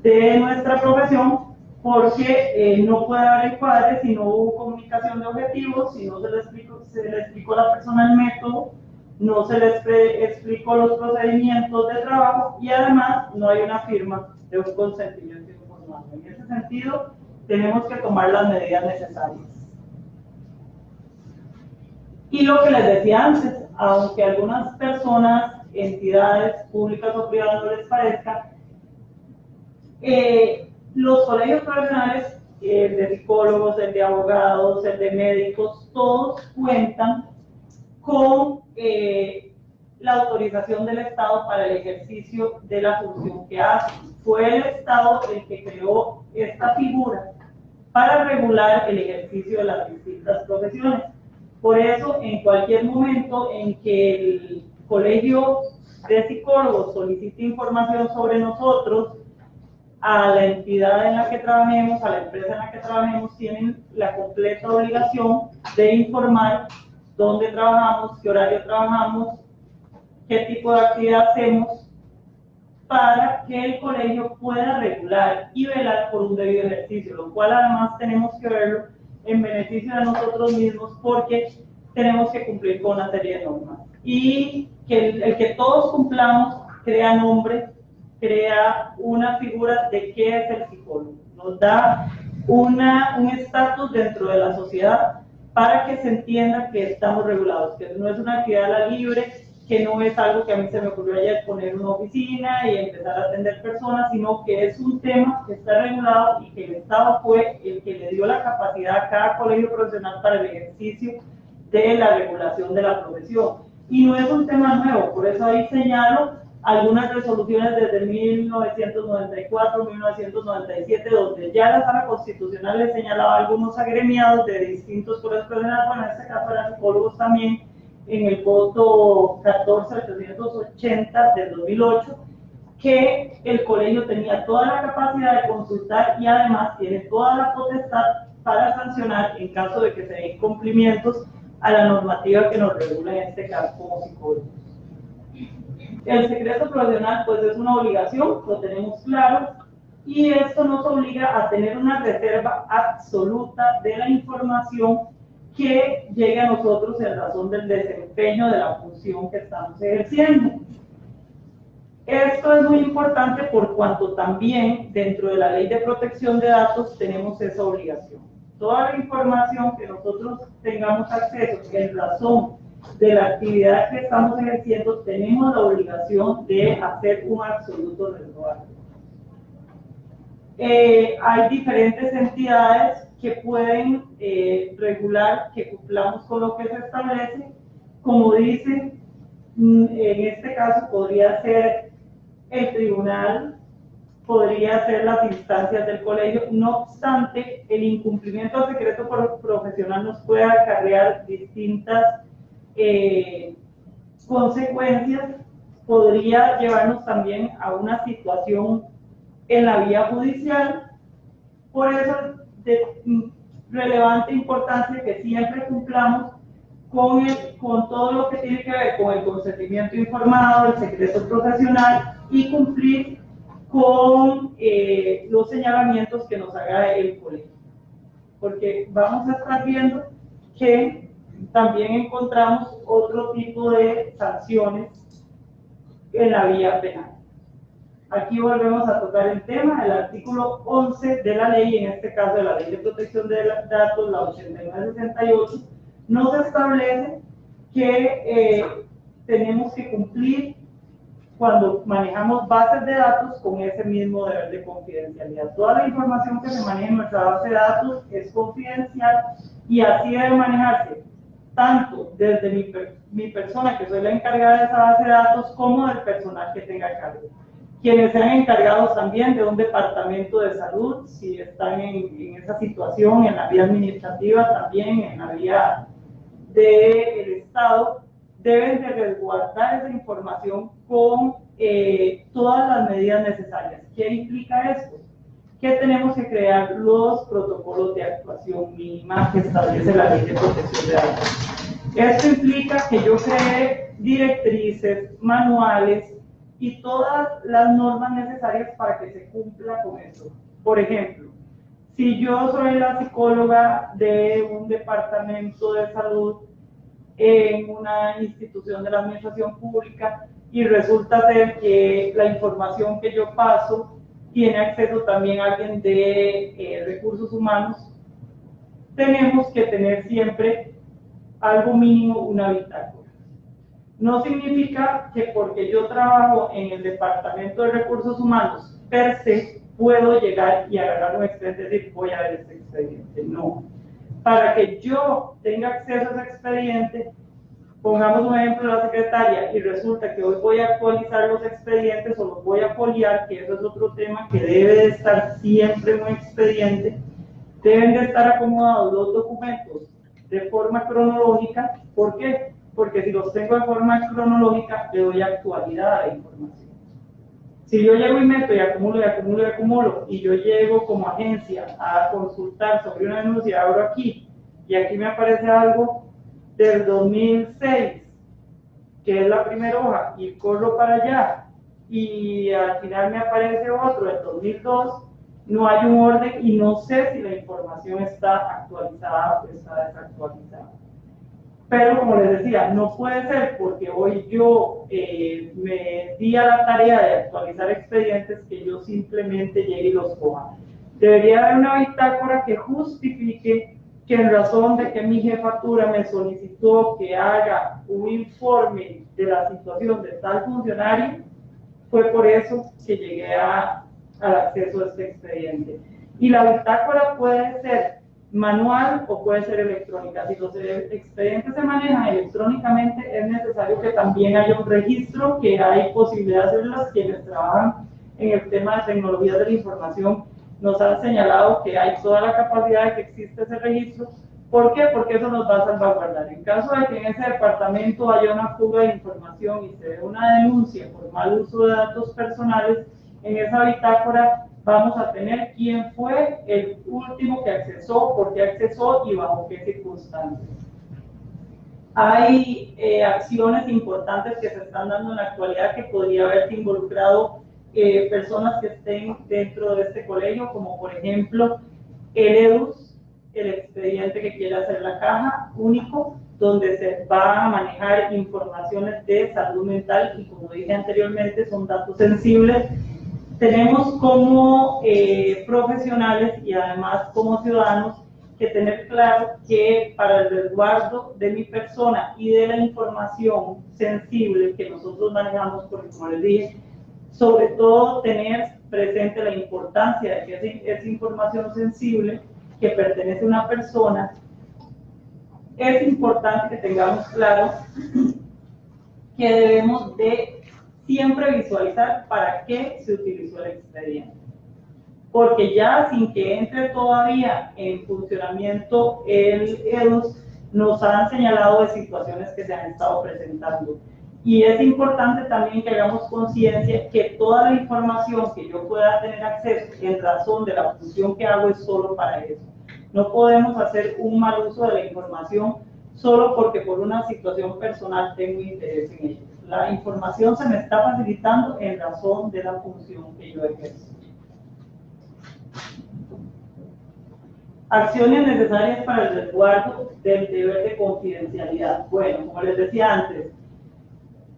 de nuestra profesión, porque no puede haber encuadre si no hubo comunicación de objetivos, si no se le explicó a la persona el método, no se le explicó los procedimientos de trabajo y además no hay una firma de un consentimiento informado. En ese sentido, tenemos que tomar las medidas necesarias. Y lo que les decía antes, aunque a algunas personas, entidades públicas o privadas no les parezca, los colegios profesionales, el de psicólogos, el de abogados, el de médicos, todos cuentan con la autorización del Estado para el ejercicio de la función que hace. Fue el Estado el que creó esta figura para regular el ejercicio de las distintas profesiones. Por eso, en cualquier momento en que el colegio de psicólogos solicite información sobre nosotros, a la entidad en la que trabajemos, a la empresa en la que trabajemos, tienen la completa obligación de informar dónde trabajamos, qué horario trabajamos, qué tipo de actividad hacemos, para que el colegio pueda regular y velar por un debido ejercicio, lo cual además tenemos que verlo en beneficio de nosotros mismos porque tenemos que cumplir con una serie de normas. Y que el que todos cumplamos crea nombre, crea una figura de qué es el psicólogo, nos da un estatus dentro de la sociedad para que se entienda que estamos regulados, que no es una actividad a la libre, que no es algo que a mí se me ocurrió ayer poner una oficina y empezar a atender personas, sino que es un tema que está regulado y que el Estado fue el que le dio la capacidad a cada colegio profesional para el ejercicio de la regulación de la profesión. Y no es un tema nuevo, por eso ahí señalo algunas resoluciones desde 1994, 1997, donde ya la Sala Constitucional le señalaba a algunos agremiados de distintos colegios profesionales, bueno, en este caso eran psicólogos también, en el voto 14.880 del 2008, que el colegio tenía toda la capacidad de consultar y además tiene toda la potestad para sancionar en caso de que se den incumplimientos a la normativa que nos regula en este caso como psicólogos. El secreto profesional pues es una obligación, lo tenemos claro, y esto nos obliga a tener una reserva absoluta de la información que llegue a nosotros en razón del desempeño de la función que estamos ejerciendo. Esto es muy importante por cuanto también dentro de la Ley de Protección de Datos tenemos esa obligación. Toda la información que nosotros tengamos acceso en razón de la actividad que estamos ejerciendo, tenemos la obligación de hacer un absoluto resguardo. Hay diferentes entidades que pueden regular que cumplamos con lo que se establece. Como dice, en este caso podría ser el tribunal, podría ser las instancias del colegio. No obstante, el incumplimiento del secreto profesional nos puede acarrear distintas consecuencias, podría llevarnos también a una situación en la vía judicial. Por eso es de relevante importancia que siempre cumplamos con todo lo que tiene que ver con el consentimiento informado, el secreto profesional y cumplir con los señalamientos que nos haga el colegio. Porque vamos a estar viendo que también encontramos otro tipo de sanciones en la vía penal. Aquí volvemos a tocar el tema, el artículo 11 de la ley, en este caso de la Ley de Protección de Datos, la 8968, nos establece que tenemos que cumplir cuando manejamos bases de datos con ese mismo deber de confidencialidad. Toda la información que se maneja en nuestra base de datos es confidencial y así debe manejarse tanto desde mi persona, que soy la encargada de esa base de datos, como del personal que tenga cargo. Quienes sean encargados también de un departamento de salud, si están en esa situación, en la vía administrativa también, en la vía del Estado, deben de resguardar esa información con todas las medidas necesarias. ¿Qué implica esto? Que tenemos que crear los protocolos de actuación mínima que establece la Ley de Protección de Datos. Esto implica que yo cree directrices, manuales y todas las normas necesarias para que se cumpla con eso. Por ejemplo, si yo soy la psicóloga de un departamento de salud en una institución de la administración pública y resulta ser que la información que yo paso tiene acceso también a alguien de recursos humanos, tenemos que tener siempre algo mínimo, una bitácora. No significa que porque yo trabajo en el departamento de recursos humanos per se puedo llegar y agarrar un expediente y decir voy a ver este expediente. No. Para que yo tenga acceso a ese expediente, pongamos un ejemplo de la secretaria y resulta que hoy voy a actualizar los expedientes o los voy a foliar, que eso es otro tema que debe de estar siempre en un expediente, deben de estar acomodados los documentos de forma cronológica. ¿Por qué? Porque si los tengo de forma cronológica, le doy actualidad a la información. Si yo llego y meto y acumulo y acumulo y acumulo, y yo llego como agencia a consultar sobre una denuncia, abro aquí, y aquí me aparece algo del 2006, que es la primera hoja, y corro para allá, y al final me aparece otro del 2002, no hay un orden y no sé si la información está actualizada o está desactualizada. Pero como les decía, no puede ser porque hoy yo me di a la tarea de actualizar expedientes que yo simplemente llegue y los coja. Debería haber una bitácora que justifique que en razón de que mi jefatura me solicitó que haga un informe de la situación de tal funcionario, fue por eso que llegué al acceso a este expediente. Y la bitácora puede ser manual o puede ser electrónica. Si los expedientes se manejan electrónicamente, es necesario que también haya un registro, que hay posibilidad de hacerlas. Quienes trabajan en el tema de tecnologías de la información nos han señalado que hay toda la capacidad de que existe ese registro. ¿Por qué? Porque eso nos va a salvaguardar. En caso de que en ese departamento haya una fuga de información y se dé una denuncia por mal uso de datos personales, en esa bitácora vamos a tener quién fue el último que accesó, por qué accesó y bajo qué circunstancias. Hay acciones importantes que se están dando en la actualidad que podría haberse involucrado personas que estén dentro de este colegio, como por ejemplo el EDUS, el expediente que quiere hacer la caja único, donde se va a manejar informaciones de salud mental y, como dije anteriormente, son datos sensibles. Tenemos como profesionales y además como ciudadanos que tener claro que para el resguardo de mi persona y de la información sensible que nosotros manejamos, porque como les dije, sobre todo tener presente la importancia de que esa información sensible que pertenece a una persona, es importante que tengamos claro que debemos de siempre visualizar para qué se utilizó el expediente. Porque ya sin que entre todavía en funcionamiento el EDUS, nos han señalado de situaciones que se han estado presentando. Y es importante también que hagamos conciencia que toda la información que yo pueda tener acceso en razón de la función que hago es solo para eso. No podemos hacer un mal uso de la información solo porque por una situación personal tengo interés en ello. La información se me está facilitando en razón de la función que yo ejerzo. Acciones necesarias para el resguardo del deber de confidencialidad. Bueno, como les decía antes,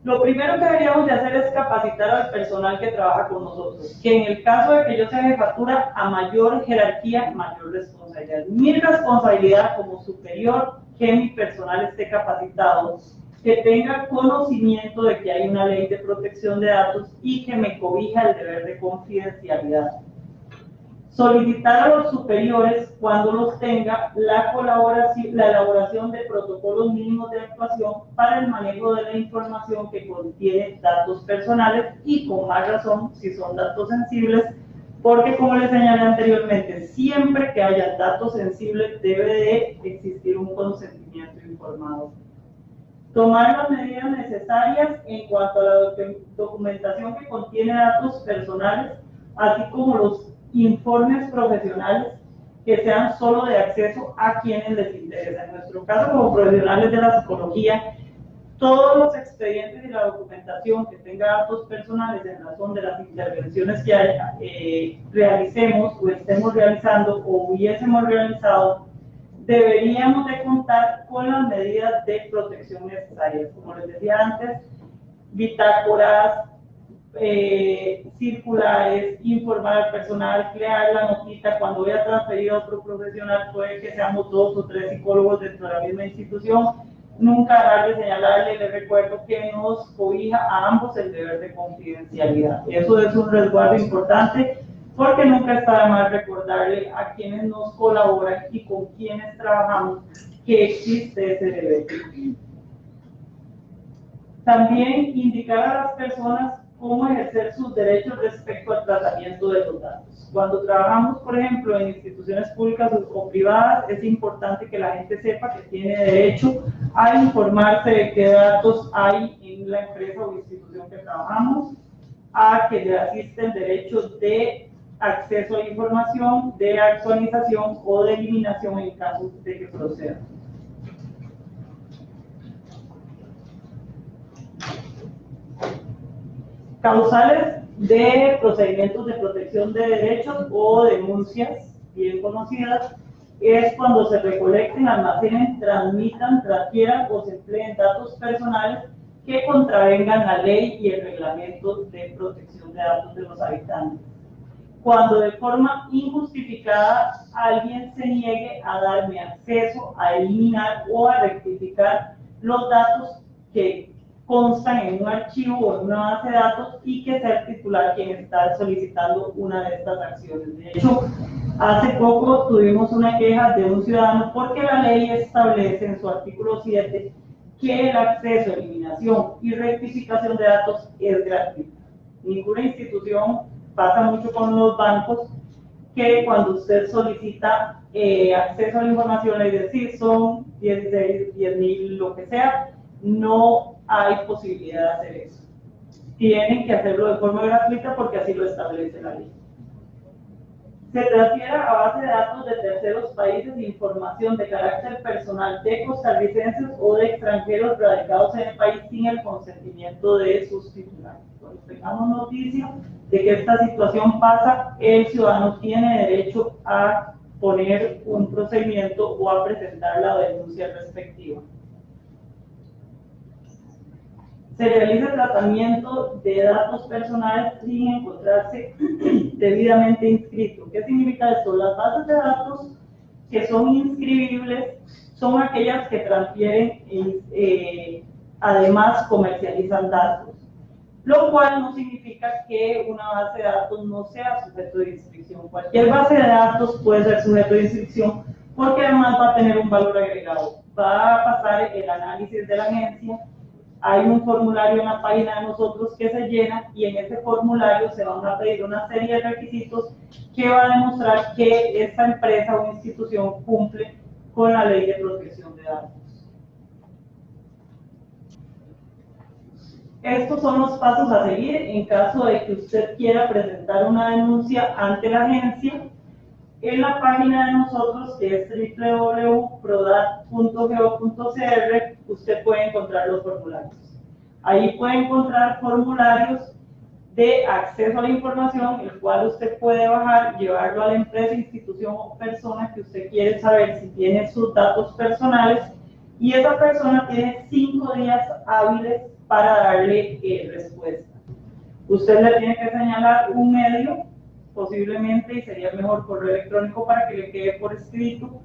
lo primero que deberíamos de hacer es capacitar al personal que trabaja con nosotros, que en el caso de que yo sea jefatura, a mayor jerarquía, mayor responsabilidad. Mi responsabilidad como superior, que mi personal esté capacitado que tenga conocimiento de que hay una ley de protección de datos y que me cobija el deber de confidencialidad. Solicitar a los superiores, cuando los tenga, la elaboración de protocolos mínimos de actuación para el manejo de la información que contiene datos personales y con más razón si son datos sensibles, porque como les señalé anteriormente, siempre que haya datos sensibles debe de existir un consentimiento informado. Tomar las medidas necesarias en cuanto a la documentación que contiene datos personales, así como los informes profesionales que sean solo de acceso a quienes les interesa. En nuestro caso, como profesionales de la psicología, todos los expedientes y la documentación que tenga datos personales en razón de las intervenciones que realicemos o estemos realizando o hubiésemos realizado, deberíamos de contar con las medidas de protección necesarias. Como les decía antes, bitácoras, circulares, informar al personal, crear la notita. Cuando voy a transferir a otro profesional, puede que seamos 2 o 3 psicólogos dentro de la misma institución. Nunca dejar de señalarle, les recuerdo que nos cobija a ambos el deber de confidencialidad. Eso es un resguardo importante, porque nunca está de más recordarle a quienes nos colaboran y con quienes trabajamos que existe ese deber. También indicar a las personas cómo ejercer sus derechos respecto al tratamiento de los datos. Cuando trabajamos, por ejemplo, en instituciones públicas o privadas, es importante que la gente sepa que tiene derecho a informarse de qué datos hay en la empresa o institución que trabajamos, a que le asisten derechos de acceso a la información, de actualización o de eliminación en caso de que proceda. Causales de procedimientos de protección de derechos o denuncias bien conocidas es cuando se recolecten, almacenen, transmitan, transfieran o se empleen datos personales que contravengan la ley y el reglamento de protección de datos de los habitantes. Cuando de forma injustificada alguien se niegue a darme acceso, a eliminar o a rectificar los datos que constan en un archivo o en una base de datos y que sea el titular quien está solicitando una de estas acciones. De hecho, hace poco tuvimos una queja de un ciudadano porque la ley establece en su artículo 7 que el acceso, eliminación y rectificación de datos es gratuito. Ninguna institución, pasa mucho con los bancos, que cuando usted solicita acceso a la información, es decir, son 16, 10.000, lo que sea, no hay posibilidad de hacer eso. Tienen que hacerlo de forma gratuita porque así lo establece la ley. Se transfiere a base de datos de terceros países información de carácter personal de costarricenses o de extranjeros radicados en el país sin el consentimiento de sus titulares. Cuando tengamos noticia de que esta situación pasa, el ciudadano tiene derecho a poner un procedimiento o a presentar la denuncia respectiva. Se realiza el tratamiento de datos personales sin encontrarse debidamente inscrito. ¿Qué significa esto? Las bases de datos que son inscribibles son aquellas que transfieren, además comercializan datos, lo cual no significa que una base de datos no sea sujeto de inscripción. Cualquier base de datos puede ser sujeto de inscripción porque además va a tener un valor agregado. Va a pasar el análisis de la agencia. Hay un formulario en la página de nosotros que se llena y en ese formulario se van a pedir una serie de requisitos que va a demostrar que esta empresa o institución cumple con la ley de protección de datos. Estos son los pasos a seguir en caso de que usted quiera presentar una denuncia ante la agencia. En la página de nosotros, que es www.prodat.go.cr, usted puede encontrar los formularios. Ahí puede encontrar formularios de acceso a la información, el cual usted puede bajar, llevarlo a la empresa, institución o persona que usted quiere saber si tiene sus datos personales, y esa persona tiene 5 días hábiles para darle respuesta. Usted le tiene que señalar un medio, posiblemente, y sería mejor correo electrónico para que le quede por escrito,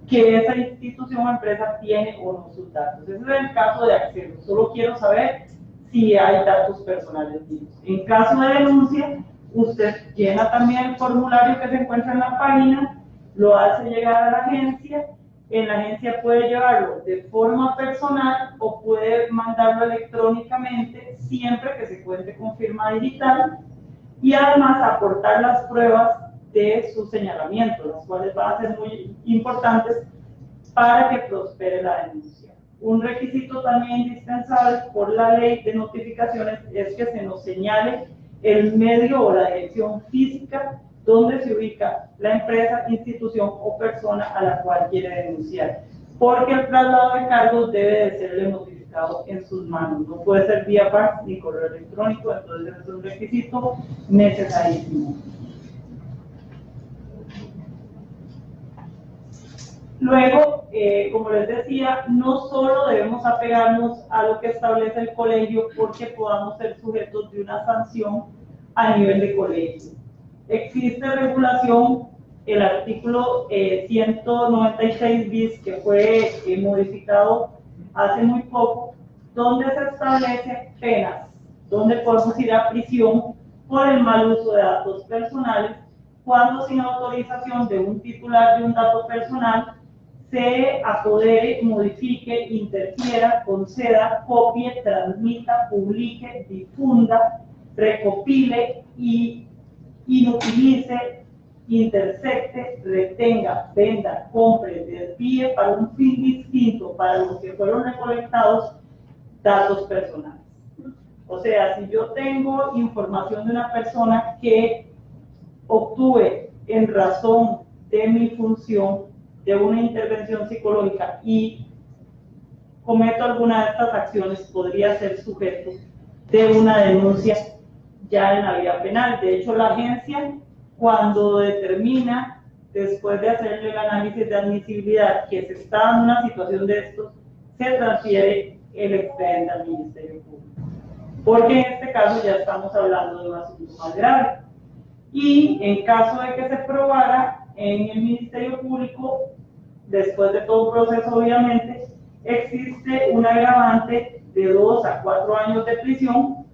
que esa institución o empresa tiene o no sus datos. Ese es el caso de acceso. Solo quiero saber si hay datos personales míos. En caso de denuncia, usted llena también el formulario que se encuentra en la página, lo hace llegar a la agencia. En la agencia puede llevarlo de forma personal o puede mandarlo electrónicamente, siempre que se cuente con firma digital, y además aportar las pruebas de su señalamiento, las cuales van a ser muy importantes para que prospere la denuncia. Un requisito también indispensable por la ley de notificaciones es que se nos señale el medio o la dirección física donde se ubica la empresa, institución o persona a la cual quiere denunciar, porque el traslado de cargos debe de serle notificado en sus manos, no puede ser vía fax ni correo electrónico, entonces es un requisito necesarísimo. Luego, como les decía, no solo debemos apegarnos a lo que establece el colegio porque podamos ser sujetos de una sanción a nivel de colegio. Existe regulación, el artículo 196 bis, que fue modificado hace muy poco, donde se establece penas, donde podemos ir a prisión por el mal uso de datos personales, cuando sin autorización de un titular de un dato personal se apodere, modifique, interfiera, conceda, copie, transmita, publique, difunda, recopile y inutilice, intercepte, retenga, venda, compre, desvíe para un fin distinto para los que fueron recolectados datos personales. O sea, si yo tengo información de una persona que obtuve en razón de mi función de una intervención psicológica y cometo alguna de estas acciones, podría ser sujeto de una denuncia ya en la vía penal. De hecho, la agencia, cuando determina, después de hacerle el análisis de admisibilidad, que se está dando una situación de estos, se transfiere el expediente al Ministerio Público. Porque en este caso ya estamos hablando de un asunto más grave. Y en caso de que se probara en el Ministerio Público, después de todo un proceso obviamente, existe un agravante de 2 a 4 años de prisión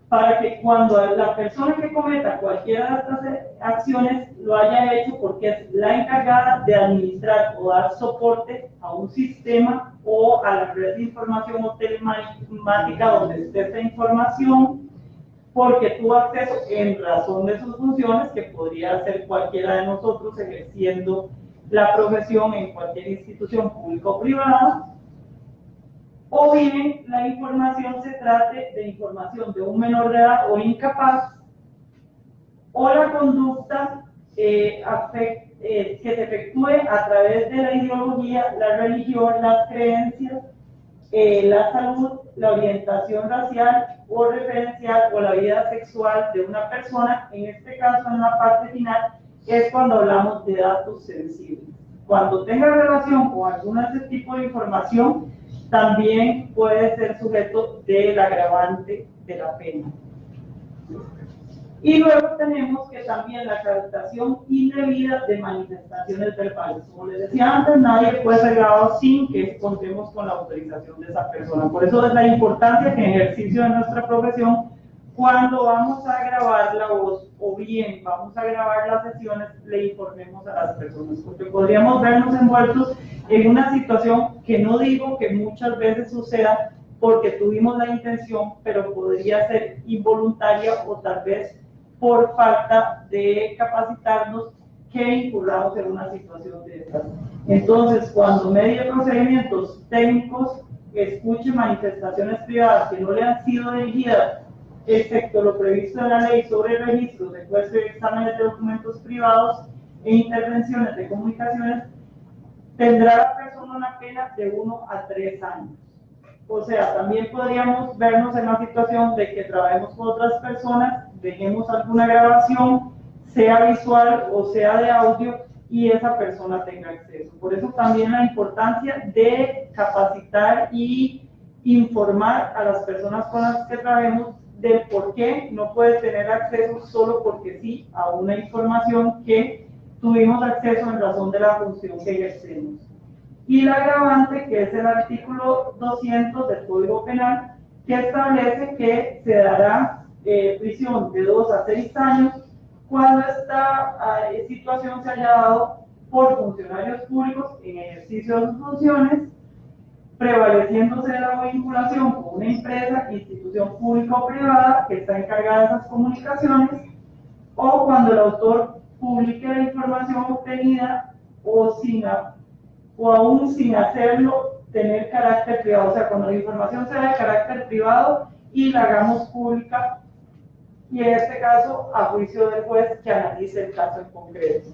para que cuando la persona que cometa cualquiera de estas acciones lo haya hecho porque es la encargada de administrar o dar soporte a un sistema o a la red de información o telemática donde esté esta información, porque tuvo acceso en razón de sus funciones, que podría ser cualquiera de nosotros ejerciendo la profesión en cualquier institución pública o privada, o bien la información se trate de información de un menor de edad o incapaz, o la conducta que se efectúe a través de la ideología, la religión, las creencias, la salud, la orientación racial o referencial o la vida sexual de una persona. En este caso, en la parte final, es cuando hablamos de datos sensibles. Cuando tenga relación con alguna de ese tipo de información, también puede ser sujeto del agravante de la pena. Y luego tenemos que también la captación indebida de manifestaciones verbales. Como les decía antes, nadie puede ser grabado sin que contemos con la autorización de esa persona. Por eso es la importancia que en ejercicio de nuestra profesión, cuando vamos a grabar la voz o bien vamos a grabar las sesiones, le informemos a las personas, porque podríamos vernos envueltos en una situación que no digo que muchas veces suceda porque tuvimos la intención, pero podría ser involuntaria o tal vez por falta de capacitarnos que incurramos en una situación de estas. Entonces, cuando medie procedimientos técnicos, escuche manifestaciones privadas que no le han sido dirigidas, excepto lo previsto en la ley sobre registros, secuestro y exámenes de documentos privados e intervenciones de comunicaciones, tendrá la persona una pena de 1 a 3 años. O sea, también podríamos vernos en la situación de que trabajemos con otras personas, dejemos alguna grabación, sea visual o sea de audio, y esa persona tenga acceso. Por eso también la importancia de capacitar y informar a las personas con las que trabajemos del por qué no puede tener acceso solo porque sí a una información que tuvimos acceso en razón de la función que ejercemos. Y la agravante, que es el artículo 200 del Código Penal, que establece que se dará prisión de 2 a 6 años cuando esta situación se haya dado por funcionarios públicos en ejercicio de sus funciones, prevaleciéndose de la vinculación con una empresa, institución pública o privada que está encargada de esas comunicaciones, o cuando el autor publique la información obtenida o aún sin hacerlo tener carácter privado, o sea, cuando la información sea de carácter privado y la hagamos pública, y en este caso a juicio del juez que analice el caso en concreto.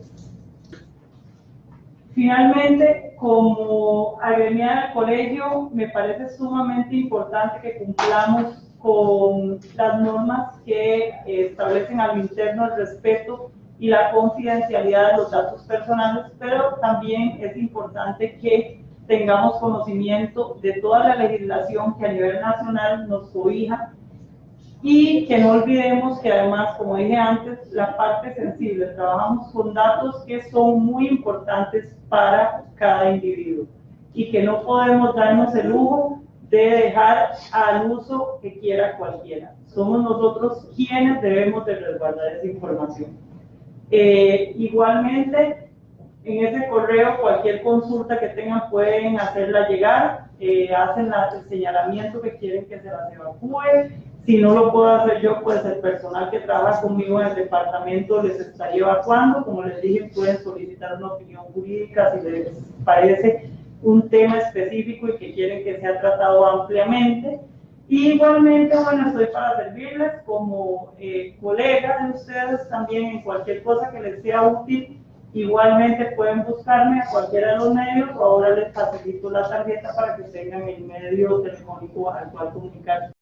Finalmente, como agremiada del colegio, me parece sumamente importante que cumplamos con las normas que establecen a lo interno el respeto y la confidencialidad de los datos personales, pero también es importante que tengamos conocimiento de toda la legislación que a nivel nacional nos cobija y que no olvidemos que además, como dije antes, la parte sensible, trabajamos con datos que son muy importantes para cada individuo y que no podemos darnos el lujo de dejar al uso que quiera cualquiera. Somos nosotros quienes debemos de resguardar esa información. Igualmente, en ese correo cualquier consulta que tengan pueden hacerla llegar, hacen el señalamiento que quieren que se las evacúe. Si no lo puedo hacer yo, pues el personal que trabaja conmigo en el departamento les estaría evacuando. Como les dije, pueden solicitar una opinión jurídica si les parece un tema específico y que quieren que sea tratado ampliamente. Y igualmente, bueno, estoy para servirles como colega de ustedes también en cualquier cosa que les sea útil. Igualmente pueden buscarme a cualquiera de los medios o ahora les facilito la tarjeta para que tengan el medio telefónico al cual comunicarse.